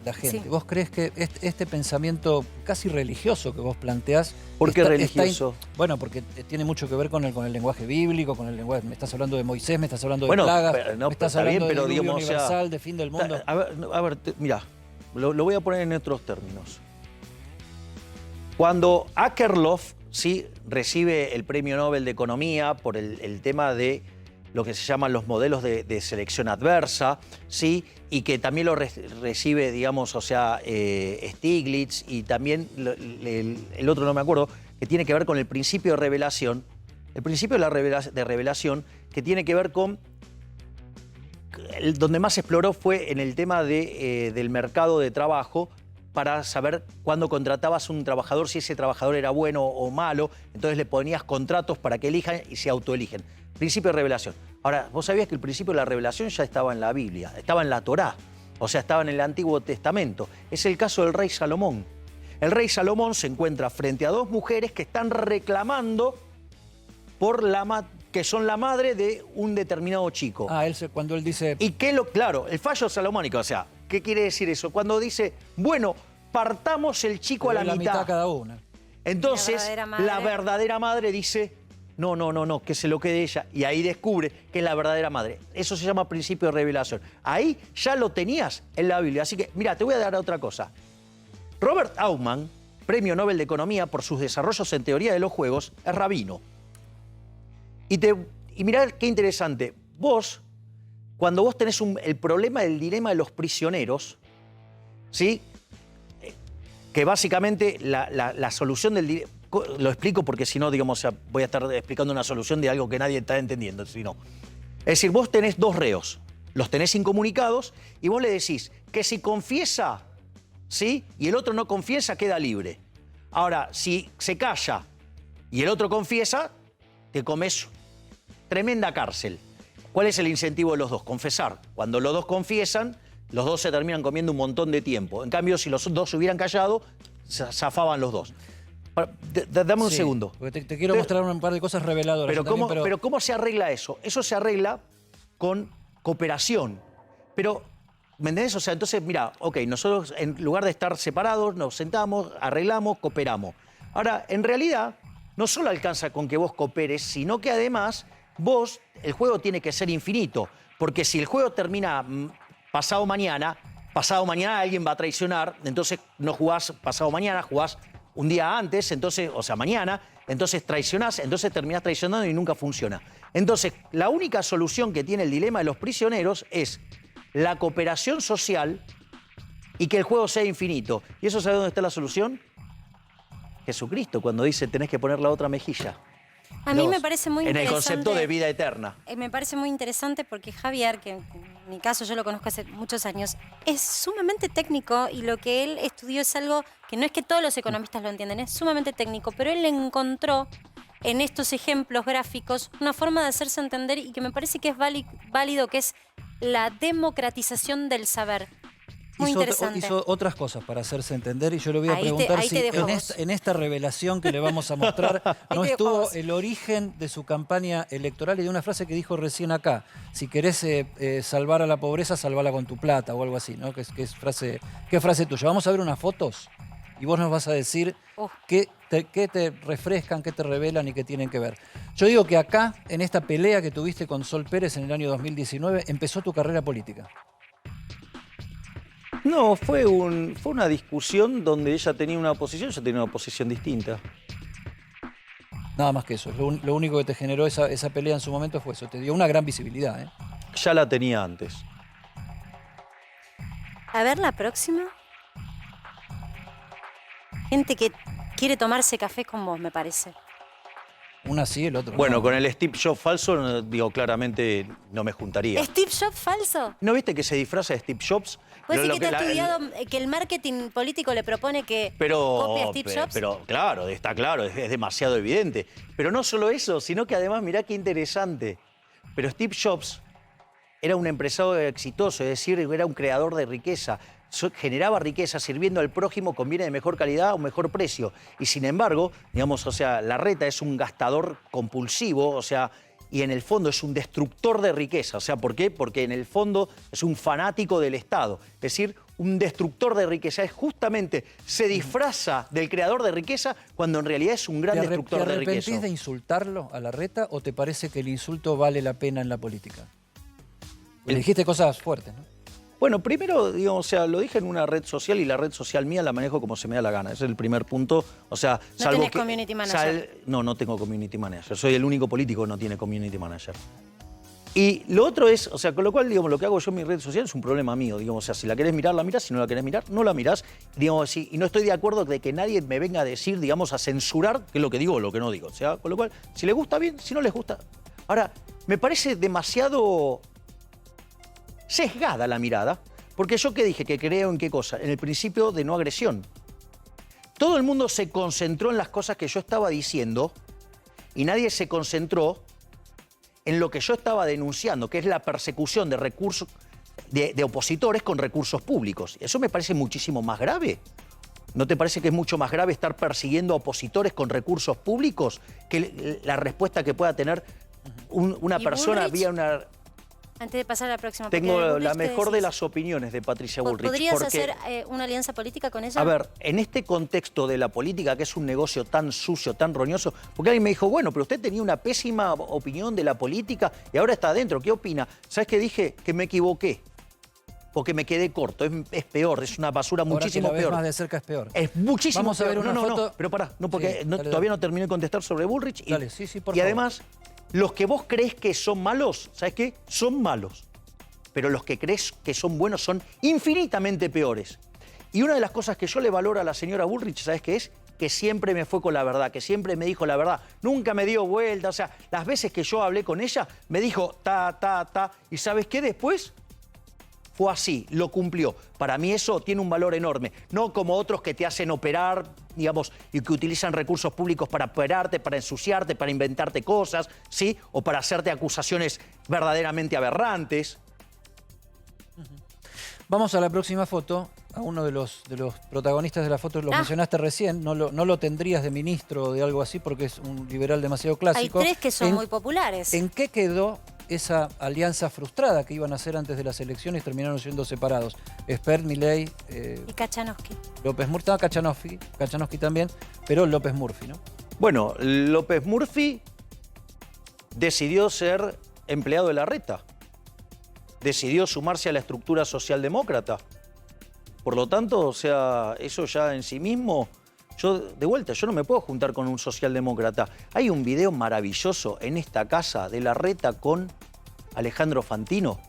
[SPEAKER 1] la gente.
[SPEAKER 3] Sí.
[SPEAKER 1] ¿Vos crees que este pensamiento casi religioso que vos planteás...
[SPEAKER 2] ¿Por qué religioso?
[SPEAKER 1] Bueno, porque tiene mucho que ver con el lenguaje bíblico, con el lenguaje... Me estás hablando de Moisés, me estás hablando de plagas,
[SPEAKER 2] no,
[SPEAKER 1] me estás
[SPEAKER 2] está bien,
[SPEAKER 1] hablando
[SPEAKER 2] pero
[SPEAKER 1] de diluvio
[SPEAKER 2] digamos,
[SPEAKER 1] universal, de fin del mundo.
[SPEAKER 2] A ver, mira, lo voy a poner en otros términos. Cuando Akerlof, sí, recibe el Premio Nobel de Economía por el tema de lo que se llaman los modelos de selección adversa, ¿sí? Y que también lo recibe, digamos, o sea, Stiglitz, y también el otro no me acuerdo, que tiene que ver con el principio de revelación. El principio de revelación que tiene que ver con... donde más se exploró fue en el tema del mercado de trabajo, para saber cuándo contratabas a un trabajador, si ese trabajador era bueno o malo. Entonces le ponías contratos para que elijan y se autoeligen. Principio de revelación. Ahora, vos sabías que el principio de la revelación ya estaba en la Biblia, estaba en la Torá, o sea, estaba en el Antiguo Testamento. Es el caso del rey Salomón. El rey Salomón se encuentra frente a dos mujeres que están reclamando por que son la madre de un determinado chico.
[SPEAKER 1] Cuando él dice...
[SPEAKER 2] Y claro, el fallo salomónico, o sea, ¿qué quiere decir eso? Cuando dice, bueno, partamos el chico a la mitad
[SPEAKER 1] cada una.
[SPEAKER 2] Entonces, la verdadera madre dice, no, que se lo quede ella. Y ahí descubre que es la verdadera madre. Eso se llama principio de revelación. Ahí ya lo tenías en la Biblia. Así que, mira, te voy a dar otra cosa. Robert Aumann, Premio Nobel de Economía por sus desarrollos en teoría de los juegos, es rabino. Y mirá qué interesante. Vos, cuando vos tenés el problema del dilema de los prisioneros, ¿sí? Que básicamente la solución del dilema... Lo explico porque si no, digamos, voy a estar explicando una solución de algo que nadie está entendiendo. Si no. Es decir, vos tenés dos reos, los tenés incomunicados y vos le decís que si confiesa, ¿sí? Y el otro no confiesa, queda libre. Ahora, si se calla y el otro confiesa, te comes tremenda cárcel. ¿Cuál es el incentivo de los dos? Confesar. Cuando los dos confiesan, los dos se terminan comiendo un montón de tiempo. En cambio, si los dos se hubieran callado, zafaban los dos. Dame un segundo.
[SPEAKER 1] Te quiero mostrar un par de cosas reveladoras.
[SPEAKER 2] Pero ¿cómo se arregla eso? Eso se arregla con cooperación. Pero, ¿me entendés? O sea, entonces, mira, ok, nosotros en lugar de estar separados, nos sentamos, arreglamos, cooperamos. Ahora, en realidad, no solo alcanza con que vos cooperes, sino que además vos, el juego tiene que ser infinito. Porque si el juego termina pasado mañana alguien va a traicionar, entonces no jugás pasado mañana, jugás un día antes, entonces, o sea, mañana, entonces traicionás, entonces terminás traicionando y nunca funciona. Entonces, la única solución que tiene el dilema de los prisioneros es la cooperación social y que el juego sea infinito. ¿Y eso sabe dónde está la solución? Jesucristo, cuando dice tenés que poner la otra mejilla.
[SPEAKER 3] A mí me parece muy interesante.
[SPEAKER 2] En el concepto de vida eterna.
[SPEAKER 3] Me parece muy interesante porque Javier, que en mi caso yo lo conozco hace muchos años, es sumamente técnico y lo que él estudió es algo que no es que todos los economistas lo entienden, es sumamente técnico, pero él encontró en estos ejemplos gráficos una forma de hacerse entender y que me parece que es válido, que es la democratización del saber. Muy interesante.
[SPEAKER 1] Hizo otras cosas para hacerse entender y yo le voy a preguntar si en esta revelación que le vamos a mostrar no estuvo el origen de su campaña electoral y de una frase que dijo recién acá. Si querés salvar a la pobreza, salvala con tu plata o algo así, ¿no? ¿Qué frase tuya? Vamos a ver unas fotos y vos nos vas a decir qué te refrescan, qué te revelan y qué tienen que ver. Yo digo que acá, en esta pelea que tuviste con Sol Pérez en el año 2019, empezó tu carrera política.
[SPEAKER 2] No, fue una discusión donde ella tenía una posición, yo tenía una posición distinta.
[SPEAKER 1] Nada más que eso. Lo único que te generó esa pelea en su momento fue eso. Te dio una gran visibilidad, ¿eh?
[SPEAKER 2] Ya la tenía antes.
[SPEAKER 3] A ver, la próxima. Gente que quiere tomarse café con vos, me parece.
[SPEAKER 1] Una sí, el otro
[SPEAKER 2] Bueno,
[SPEAKER 1] no.
[SPEAKER 2] con el Steve Jobs falso, digo, claramente no me juntaría.
[SPEAKER 3] ¿Steve Jobs falso?
[SPEAKER 2] ¿No viste que se disfraza de Steve Jobs?
[SPEAKER 3] ¿Puedes decir que te ha estudiado que el marketing político le propone que copie a Steve Jobs?
[SPEAKER 2] Pero claro, está claro, es demasiado evidente. Pero no solo eso, sino que además, mirá qué interesante. Pero Steve Jobs era un empresario exitoso, es decir, era un creador de riqueza. Generaba riqueza sirviendo al prójimo con bienes de mejor calidad a un mejor precio. Y sin embargo, digamos, o sea, Larreta es un gastador compulsivo, o sea, y en el fondo es un destructor de riqueza. O sea, ¿por qué? Porque en el fondo es un fanático del Estado. Es decir, un destructor de riqueza. Es justamente, se disfraza del creador de riqueza cuando en realidad es un gran destructor de riqueza.
[SPEAKER 1] ¿Te arrepentís de insultarlo a Larreta o te parece que el insulto vale la pena en la política? Le dijiste cosas fuertes, ¿no?
[SPEAKER 2] Bueno, primero, digamos, o sea, lo dije en una red social y la red social mía la manejo como se me da la gana. Ese es el primer punto. O sea,
[SPEAKER 3] ¿No tenés community manager?
[SPEAKER 2] No tengo community manager. Soy el único político que no tiene community manager. Y lo otro es, o sea, con lo cual, digamos, lo que hago yo en mi red social es un problema mío. Digamos, o sea, si la querés mirar, la mirás. Si no la querés mirar, no la mirás. Digamos, y no estoy de acuerdo de que nadie me venga a decir, digamos, a censurar qué es lo que digo o lo que no digo. O sea, con lo cual, si les gusta bien, si no les gusta. Ahora, me parece demasiado sesgada la mirada. Porque yo ¿qué dije? Que creo en qué cosa. En el principio de no agresión. Todo el mundo se concentró en las cosas que yo estaba diciendo y nadie se concentró en lo que yo estaba denunciando, que es la persecución de recursos de opositores con recursos públicos. Eso me parece muchísimo más grave. ¿No te parece que es mucho más grave estar persiguiendo a opositores con recursos públicos que la respuesta que pueda tener una persona vía una...
[SPEAKER 3] Antes de pasar a la próxima.
[SPEAKER 2] Tengo la mejor de las opiniones de Patricia Bullrich.
[SPEAKER 3] ¿Podrías hacer una alianza política con ella?
[SPEAKER 2] A ver, en este contexto de la política, que es un negocio tan sucio, tan roñoso, porque alguien me dijo, bueno, pero usted tenía una pésima opinión de la política y ahora está adentro, ¿qué opina? ¿Sabes qué dije? Que me equivoqué. Porque me quedé corto, es peor, es una basura muchísimo
[SPEAKER 1] ahora que la ves
[SPEAKER 2] peor.
[SPEAKER 1] más de cerca es peor.
[SPEAKER 2] Es muchísimo
[SPEAKER 1] Vamos a ver
[SPEAKER 2] peor.
[SPEAKER 1] una foto.
[SPEAKER 2] No, pero pará, no, porque
[SPEAKER 1] Sí, dale,
[SPEAKER 2] todavía no terminé de contestar sobre Bullrich.
[SPEAKER 1] Dale, sí, por
[SPEAKER 2] y
[SPEAKER 1] favor.
[SPEAKER 2] además, los que vos crees que son malos, ¿sabes qué? Son malos. Pero los que crees que son buenos son infinitamente peores. Y una de las cosas que yo le valoro a la señora Bullrich, ¿sabes qué es? Que siempre me fue con la verdad, que siempre me dijo la verdad. Nunca me dio vuelta, o sea, las veces que yo hablé con ella, me dijo ta. ¿Y sabes qué después? Fue así, lo cumplió. Para mí eso tiene un valor enorme. No como otros que te hacen operar, digamos, y que utilizan recursos públicos para operarte, para ensuciarte, para inventarte cosas, ¿sí? O para hacerte acusaciones verdaderamente aberrantes.
[SPEAKER 1] Vamos a la próxima foto, a uno de los protagonistas de la foto, lo mencionaste recién, no lo tendrías de ministro o de algo así porque es un liberal demasiado clásico.
[SPEAKER 3] Hay tres que son muy populares.
[SPEAKER 1] ¿En qué quedó esa alianza frustrada que iban a hacer antes de las elecciones y terminaron siendo separados? Espert, Milei...
[SPEAKER 3] y Kachanowski.
[SPEAKER 1] López Murphy, Kachanowski también, pero López Murphy, ¿no?
[SPEAKER 2] Bueno, López Murphy decidió ser empleado de Larreta. Decidió sumarse a la estructura socialdemócrata. Por lo tanto, o sea, eso ya en sí mismo, de vuelta, yo no me puedo juntar con un socialdemócrata. Hay un video maravilloso en esta casa de Larreta con Alejandro Fantino,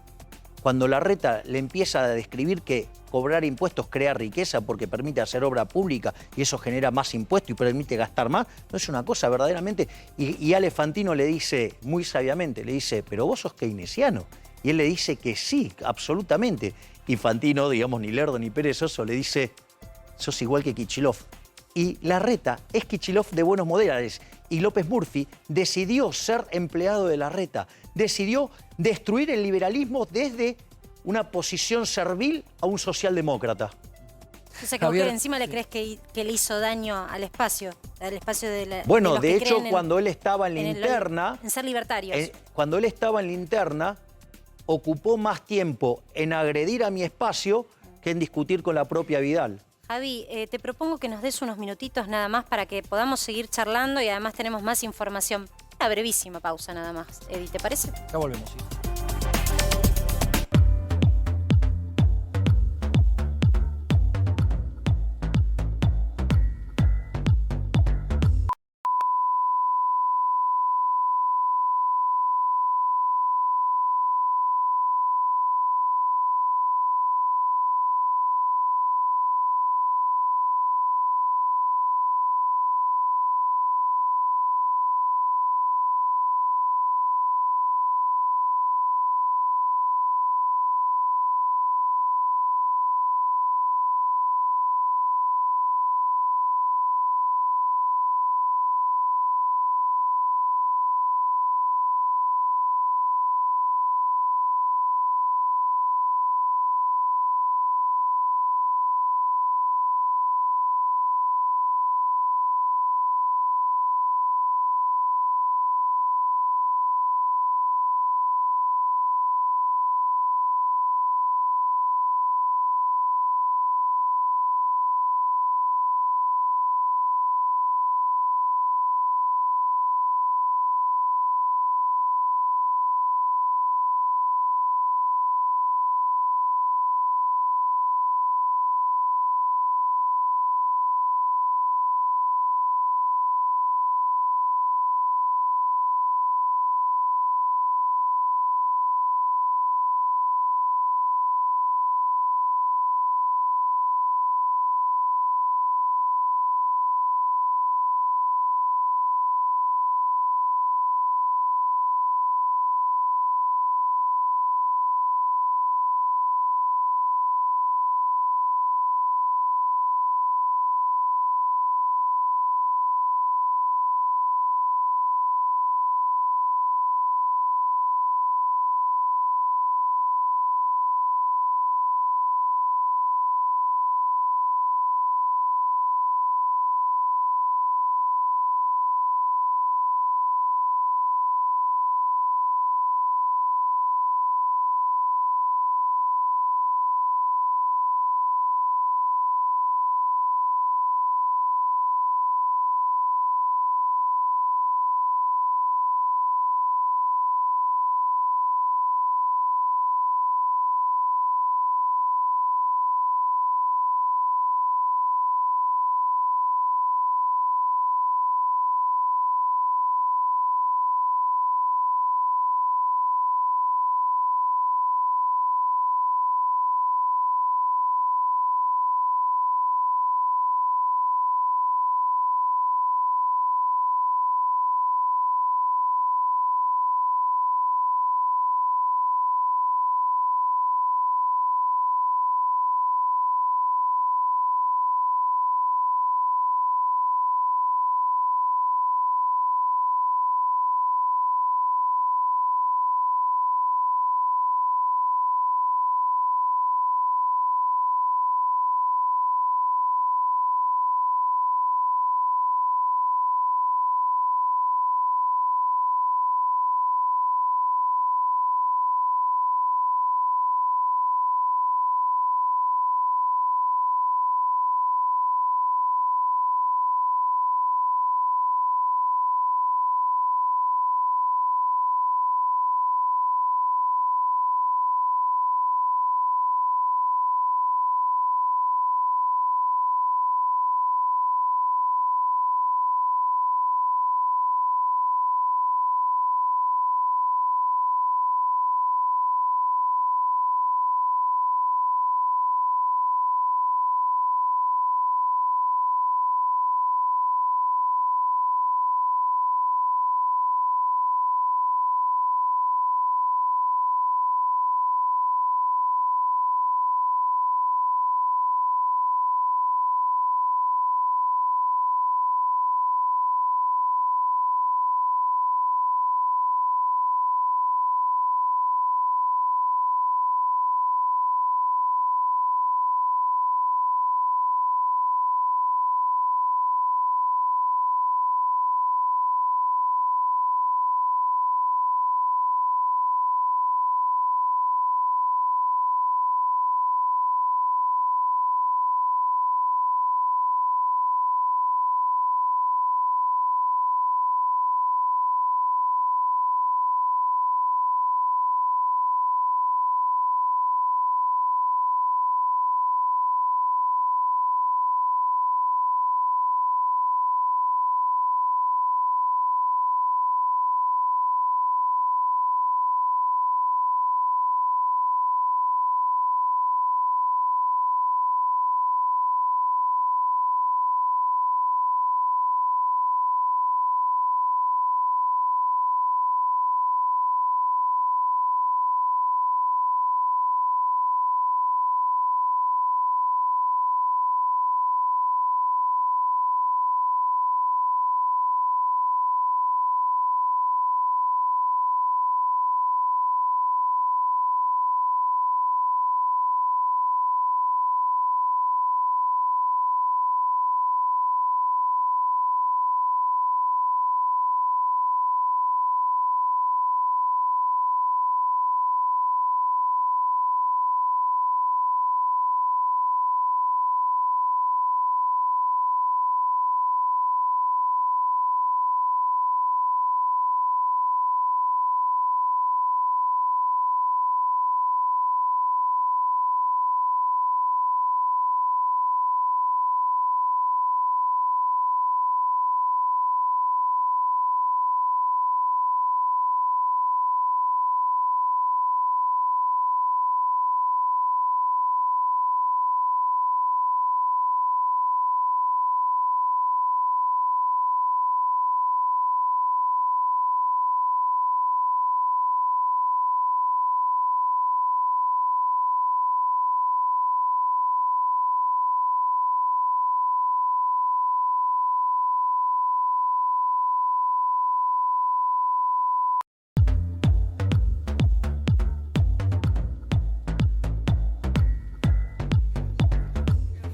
[SPEAKER 2] cuando Larreta le empieza a describir que cobrar impuestos crea riqueza porque permite hacer obra pública y eso genera más impuestos y permite gastar más, no es una cosa verdaderamente. Y Ale Fantino le dice, muy sabiamente, le dice, pero vos sos keynesiano. Y él le dice que sí, absolutamente. Y Fantino, digamos, ni lerdo ni perezoso, le dice, sos igual que Kicillof. Y Larreta es Kicillof de buenos modales. Y López Murphy decidió ser empleado de Larreta. Decidió destruir el liberalismo desde una posición servil a un socialdemócrata.
[SPEAKER 3] O sea, que vos encima le crees que le hizo daño al espacio de la...
[SPEAKER 2] Bueno, de hecho, cuando él estaba en la interna...
[SPEAKER 3] En ser libertarios.
[SPEAKER 2] Cuando él estaba en la interna, ocupó más tiempo en agredir a mi espacio que en discutir con la propia Vidal.
[SPEAKER 3] Javi, te propongo que nos des unos minutitos nada más para que podamos seguir charlando y además tenemos más información. Una brevísima pausa nada más. Eddie, ¿te parece?
[SPEAKER 1] Ya volvemos, sí.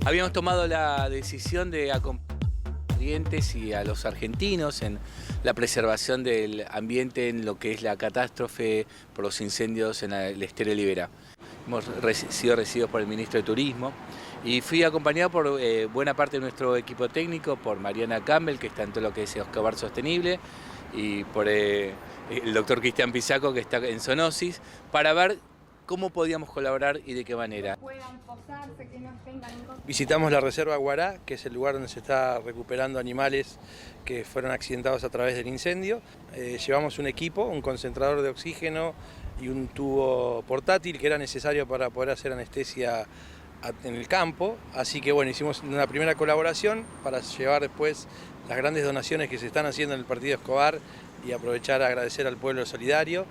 [SPEAKER 8] Habíamos tomado la decisión de acompañar a los clientes y a los argentinos en la preservación del ambiente en lo que es la catástrofe por los incendios en el estero Libera. Hemos sido recibidos por el ministro de Turismo y fui acompañado por buena parte de nuestro equipo técnico, por Mariana Campbell, que está en todo lo que es Escobar Sostenible, y por el doctor Cristian Pisaco, que está en Zoonosis, para ver cómo podíamos colaborar y de qué manera.
[SPEAKER 9] Visitamos la Reserva Guará, que es el lugar donde se está recuperando animales que fueron accidentados a través del incendio. Llevamos un equipo, un concentrador de oxígeno y un tubo portátil que era necesario para poder hacer anestesia en el campo. Así que bueno, hicimos una primera colaboración para llevar después las grandes donaciones que se están haciendo en el Partido Escobar y aprovechar a agradecer al pueblo solidario.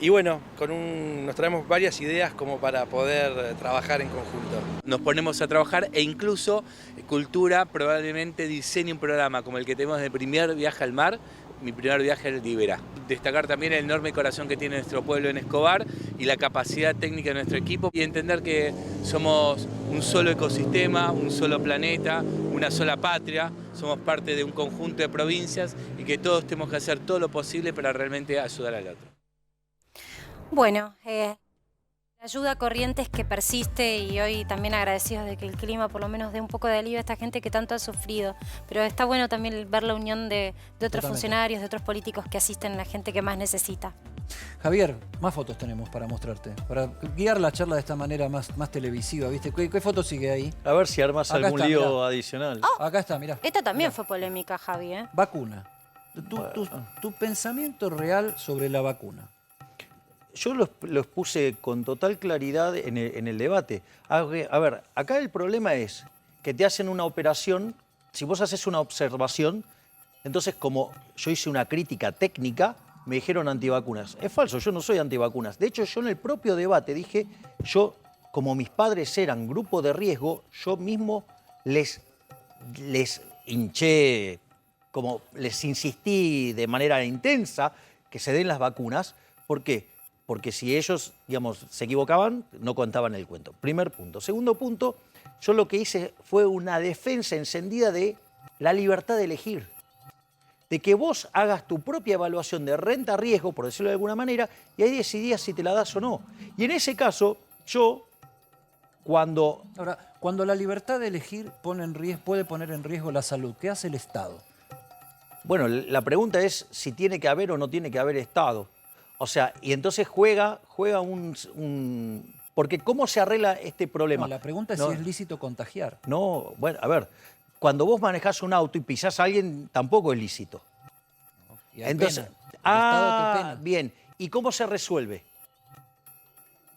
[SPEAKER 9] Y bueno, nos traemos varias ideas como para poder trabajar en conjunto.
[SPEAKER 8] Nos ponemos a trabajar e incluso Cultura probablemente diseñe un programa como el que tenemos de primer viaje al mar, mi primer viaje al Libera. Destacar también el enorme corazón que tiene nuestro pueblo en Escobar y la capacidad técnica de nuestro equipo y entender que somos un solo ecosistema, un solo planeta, una sola patria, somos parte de un conjunto de provincias y que todos tenemos que hacer todo lo posible para realmente ayudar al otro.
[SPEAKER 3] Bueno, la ayuda a Corrientes que persiste y hoy también agradecidos de que el clima por lo menos dé un poco de alivio a esta gente que tanto ha sufrido. Pero está bueno también ver la unión de otros funcionarios, de otros políticos que asisten a la gente que más necesita.
[SPEAKER 1] Javier, más fotos tenemos para mostrarte, para guiar la charla de esta manera más televisiva, ¿viste? ¿Qué foto sigue ahí?
[SPEAKER 2] A ver si armas
[SPEAKER 1] Acá
[SPEAKER 2] algún
[SPEAKER 1] está,
[SPEAKER 2] lío
[SPEAKER 1] mirá.
[SPEAKER 2] adicional.
[SPEAKER 1] Acá está, mirá.
[SPEAKER 3] Esta también fue polémica, Javi, ¿eh?
[SPEAKER 1] Vacuna. Tu pensamiento real sobre la vacuna.
[SPEAKER 2] Yo los puse con total claridad en el debate. A ver, acá el problema es que te hacen una operación, si vos haces una observación, entonces como yo hice una crítica técnica, me dijeron antivacunas. Es falso, yo no soy antivacunas. De hecho, yo en el propio debate dije, yo, como mis padres eran grupo de riesgo, yo mismo les hinché, como les insistí de manera intensa que se den las vacunas. ¿Por qué? Porque si ellos, digamos, se equivocaban, no contaban el cuento. Primer punto. Segundo punto, yo lo que hice fue una defensa encendida de la libertad de elegir. De que vos hagas tu propia evaluación de renta-riesgo, por decirlo de alguna manera, y ahí decidías si te la das o no. Y en ese caso, yo, cuando
[SPEAKER 1] la libertad de elegir puede poner en riesgo la salud, ¿qué hace el Estado?
[SPEAKER 2] Bueno, la pregunta es si tiene que haber o no tiene que haber Estado. O sea, y entonces juega un... Porque ¿cómo se arregla este problema?
[SPEAKER 1] No, la pregunta es si es lícito contagiar.
[SPEAKER 2] No, bueno, a ver, cuando vos manejás un auto y pisás a alguien, tampoco es lícito.
[SPEAKER 1] Y hay
[SPEAKER 2] entonces,
[SPEAKER 1] pena. El Estado te pena.
[SPEAKER 2] Bien. ¿Y cómo se resuelve?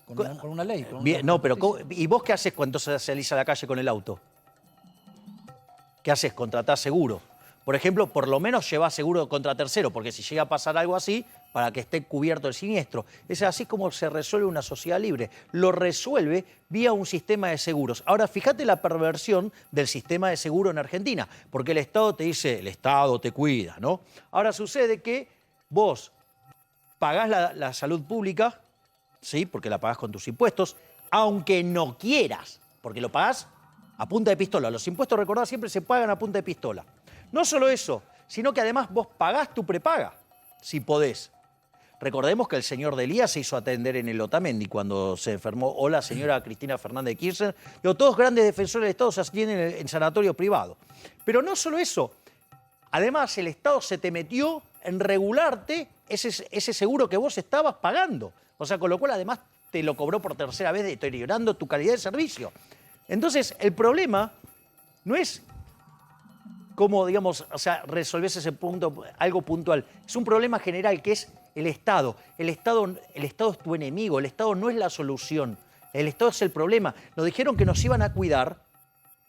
[SPEAKER 1] Con una ley.
[SPEAKER 2] Bien, no, pero ¿y vos qué haces cuando salís a la calle con el auto? ¿Qué haces? Contratás seguro. Por ejemplo, por lo menos llevás seguro contra tercero, porque si llega a pasar algo así, para que esté cubierto el siniestro. Es así como se resuelve una sociedad libre. Lo resuelve vía un sistema de seguros. Ahora, fíjate la perversión del sistema de seguro en Argentina, porque el Estado te dice, el Estado te cuida, ¿no? Ahora sucede que vos pagás la salud pública, ¿sí? Porque la pagás con tus impuestos, aunque no quieras, porque lo pagás a punta de pistola. Los impuestos, recordad, siempre se pagan a punta de pistola. No solo eso, sino que además vos pagás tu prepaga, si podés. Recordemos que el señor Delía se hizo atender en el Otamendi cuando se enfermó, o la señora Cristina Fernández de Kirchner. Todos grandes defensores del Estado se atienden en sanatorio privado. Pero no solo eso, además el Estado se te metió en regularte ese seguro que vos estabas pagando. O sea, con lo cual además te lo cobró por tercera vez, deteriorando tu calidad de servicio. Entonces, el problema no es cómo, digamos, o sea, resolvés ese punto, algo puntual. Es un problema general que es el Estado. El Estado es tu enemigo, el Estado no es la solución. El Estado es el problema. Nos dijeron que nos iban a cuidar,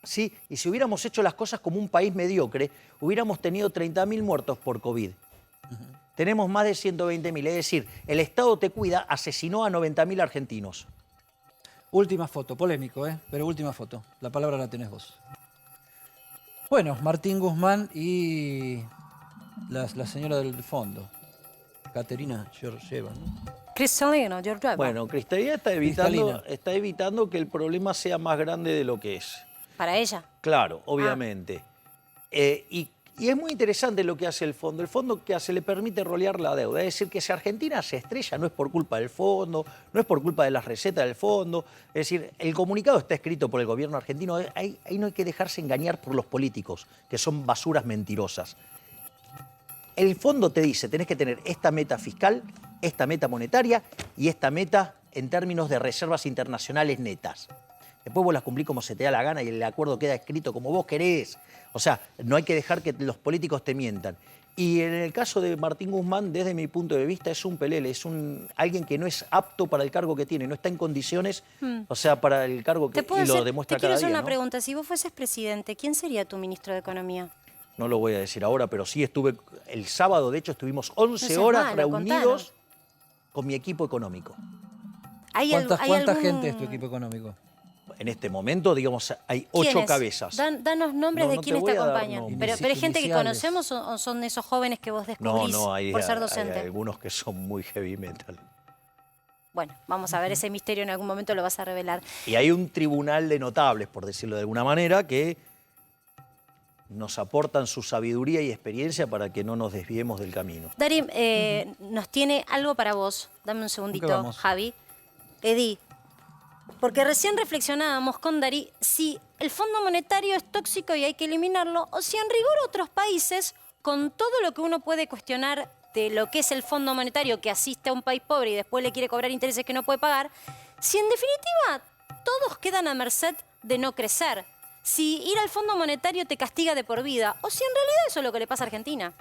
[SPEAKER 2] ¿sí? Y si hubiéramos hecho las cosas como un país mediocre, hubiéramos tenido 30.000 muertos por COVID. Tenemos más de 120.000. Es decir, el Estado te cuida, asesinó a 90.000 argentinos.
[SPEAKER 1] Última foto, polémico, pero última foto. La palabra la tenés vos. Bueno, Martín Guzmán y la señora del fondo, Caterina Georgieva, ¿no?
[SPEAKER 3] Cristalina Georgieva.
[SPEAKER 2] Bueno, Cristalina está evitando que el problema sea más grande de lo que es.
[SPEAKER 3] Para ella.
[SPEAKER 2] Claro, obviamente. Y es muy interesante lo que hace el fondo. El fondo, ¿qué hace? Le permite rolear la deuda. Es decir, que si Argentina se estrella no es por culpa del fondo, no es por culpa de las recetas del fondo. Es decir, el comunicado está escrito por el gobierno argentino. Ahí no hay que dejarse engañar por los políticos, que son basuras mentirosas. El fondo te dice, tenés que tener esta meta fiscal, esta meta monetaria y esta meta en términos de reservas internacionales netas. Después vos las cumplís como se te da la gana y el acuerdo queda escrito como vos querés. O sea, no hay que dejar que los políticos te mientan. Y en el caso de Martín Guzmán, desde mi punto de vista, es un pelele, es alguien que no es apto para el cargo que tiene, no está en condiciones, o sea, para el cargo que y lo demuestra cada día.
[SPEAKER 3] Te quiero hacer una
[SPEAKER 2] ¿no?
[SPEAKER 3] pregunta. Si vos fueses presidente, ¿quién sería tu ministro de Economía?
[SPEAKER 2] No lo voy a decir ahora, pero sí estuve, el sábado, de hecho, estuvimos 11 horas reunidos con mi equipo económico.
[SPEAKER 1] ¿Cuánta gente es tu equipo económico?
[SPEAKER 2] En este momento, digamos, hay 8 cabezas.
[SPEAKER 3] Danos nombres de quienes te acompañan. ¿Pero hay gente que conocemos o son esos jóvenes que vos descubrís por ser docente?
[SPEAKER 2] Hay algunos que son muy heavy metal.
[SPEAKER 3] Bueno, vamos a ver, ese misterio en algún momento lo vas a revelar.
[SPEAKER 2] Y hay un tribunal de notables, por decirlo de alguna manera, que nos aportan su sabiduría y experiencia para que no nos desviemos del camino.
[SPEAKER 3] Darín, nos tiene algo para vos. Dame un segundito, Javi. Edi, porque recién reflexionábamos con Darí si el Fondo Monetario es tóxico y hay que eliminarlo, o si en rigor otros países, con todo lo que uno puede cuestionar de lo que es el Fondo Monetario, que asiste a un país pobre y después le quiere cobrar intereses que no puede pagar, si en definitiva todos quedan a merced de no crecer, si ir al Fondo Monetario te castiga de por vida, o si en realidad eso es lo que le pasa a Argentina.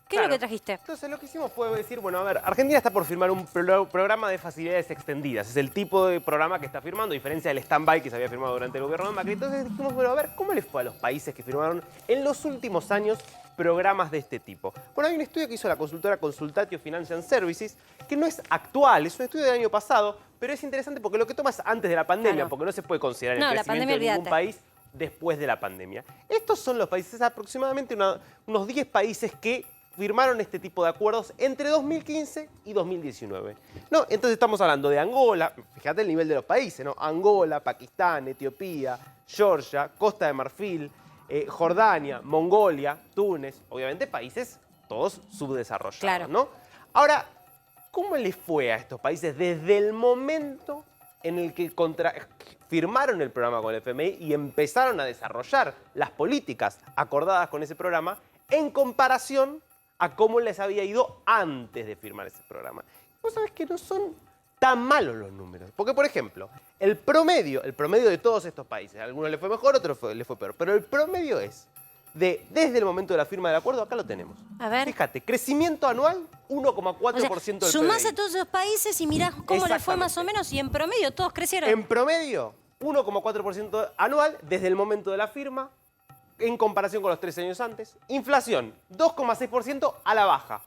[SPEAKER 3] ¿Qué es lo que trajiste?
[SPEAKER 5] Entonces lo que hicimos fue decir, bueno, a ver, Argentina está por firmar un programa de facilidades extendidas. Es el tipo de programa que está firmando, a diferencia del stand-by que se había firmado durante el gobierno de Macri. Entonces dijimos, bueno, a ver, ¿cómo les fue a los países que firmaron en los últimos años programas de este tipo? Bueno, hay un estudio que hizo la consultora Consultatio Financial Services, que no es actual, es un estudio del año pasado, pero es interesante porque lo que toma es antes de la pandemia, porque no se puede considerar el crecimiento de ningún país después de la pandemia. Estos son los países, aproximadamente unos 10 países que firmaron este tipo de acuerdos entre 2015 y 2019. ¿No? Entonces estamos hablando de Angola, fíjate el nivel de los países, ¿no? Angola, Pakistán, Etiopía, Georgia, Costa de Marfil, Jordania, Mongolia, Túnez, obviamente países todos subdesarrollados, claro, ¿no? Ahora, ¿cómo les fue a estos países desde el momento en el que firmaron el programa con el FMI y empezaron a desarrollar las políticas acordadas con ese programa en comparación a cómo les había ido antes de firmar ese programa? Vos sabés que no son tan malos los números. Porque, por ejemplo, el promedio de todos estos países, a algunos les fue mejor, a otros les fue peor, pero el promedio es desde el momento de la firma del acuerdo, acá lo tenemos.
[SPEAKER 3] A ver.
[SPEAKER 5] Fíjate, crecimiento anual 1,4% del PIB.
[SPEAKER 3] Sumás a todos esos países y mirás cómo les fue más o menos y en promedio todos crecieron.
[SPEAKER 5] En promedio, 1,4% anual desde el momento de la firma, en comparación con los 3 años antes. Inflación, 2,6% a la baja,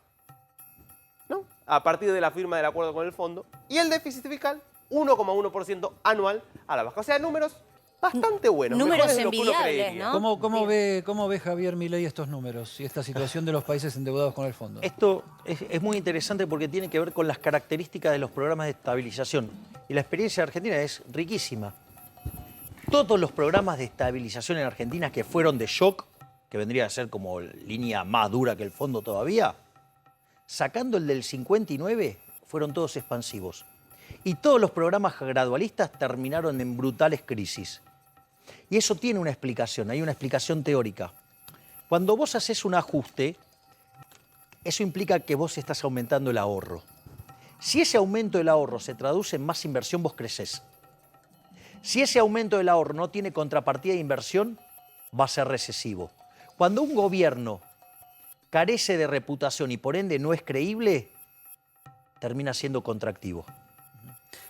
[SPEAKER 5] ¿no? A partir de la firma del acuerdo con el fondo. Y el déficit fiscal, 1,1% anual a la baja. O sea, números bastante buenos.
[SPEAKER 3] Números envidiables, ¿no?
[SPEAKER 1] ¿Cómo ve Javier Milei estos números y esta situación de los países endeudados con el fondo?
[SPEAKER 2] Esto es muy interesante porque tiene que ver con las características de los programas de estabilización. Y la experiencia de Argentina es riquísima. Todos los programas de estabilización en Argentina que fueron de shock, que vendría a ser como línea más dura que el fondo todavía, sacando el del 59, fueron todos expansivos. Y todos los programas gradualistas terminaron en brutales crisis. Y eso tiene una explicación, hay una explicación teórica. Cuando vos haces un ajuste, eso implica que vos estás aumentando el ahorro. Si ese aumento del ahorro se traduce en más inversión, vos crecés. Si ese aumento del ahorro no tiene contrapartida de inversión, va a ser recesivo. Cuando un gobierno carece de reputación y por ende no es creíble, termina siendo contractivo.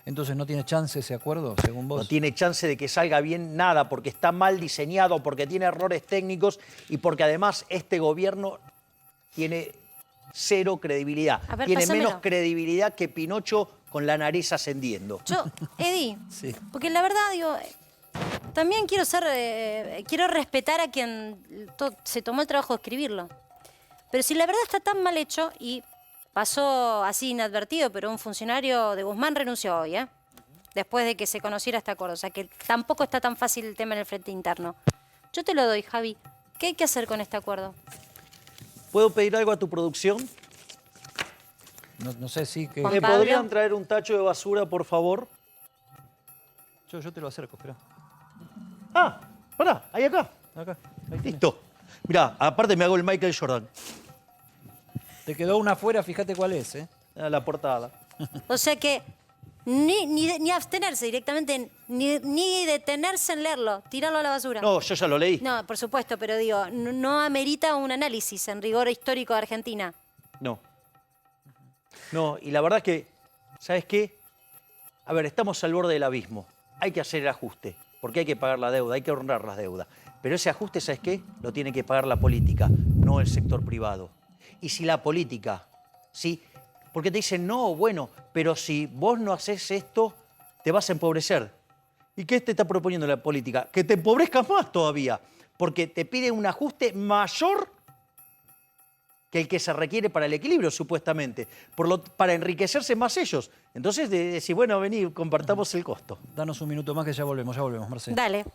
[SPEAKER 1] Entonces, ¿no tiene chance ese acuerdo, según vos?
[SPEAKER 2] No tiene chance de que salga bien nada, porque está mal diseñado, porque tiene errores técnicos y porque además este gobierno tiene cero credibilidad. Tiene menos credibilidad que Pinocho con la nariz ascendiendo.
[SPEAKER 3] Edi, sí. Porque la verdad, digo, también quiero respetar a quien se tomó el trabajo de escribirlo. Pero si la verdad está tan mal hecho y pasó así inadvertido, pero un funcionario de Guzmán renunció hoy, después de que se conociera este acuerdo. O sea que tampoco está tan fácil el tema en el frente interno. Yo te lo doy, Javi. ¿Qué hay que hacer con este acuerdo?
[SPEAKER 2] ¿Puedo pedir algo a tu producción?
[SPEAKER 1] No sé si que...
[SPEAKER 2] ¿Me podrían traer un tacho de basura, por favor?
[SPEAKER 1] Yo te lo acerco, espera.
[SPEAKER 2] Ah, pará, ahí acá.
[SPEAKER 1] Acá. Ahí
[SPEAKER 2] Listo. Mirá, aparte me hago el Michael Jordan.
[SPEAKER 1] Te quedó una afuera, fíjate cuál es, ¿eh?
[SPEAKER 2] La portada.
[SPEAKER 3] O sea que ni abstenerse directamente, ni detenerse en leerlo, tirarlo a la basura.
[SPEAKER 2] No, yo ya lo leí.
[SPEAKER 3] No, por supuesto, pero digo, no amerita un análisis en rigor histórico de Argentina.
[SPEAKER 2] No. No, y la verdad que, ¿sabes qué? A ver, estamos al borde del abismo. Hay que hacer el ajuste, porque hay que pagar la deuda, hay que honrar las deudas. Pero ese ajuste, ¿sabes qué? Lo tiene que pagar la política, no el sector privado. Y si la política, ¿sí? Porque te dicen, no, bueno, pero si vos no haces esto, te vas a empobrecer. ¿Y qué te está proponiendo la política? Que te empobrezcas más todavía, porque te pide un ajuste mayor que el que se requiere para el equilibrio, supuestamente, para enriquecerse más ellos. Entonces, decir, bueno, vení, compartamos el costo.
[SPEAKER 1] Danos un minuto más que ya volvemos, Marcelo.
[SPEAKER 3] Dale.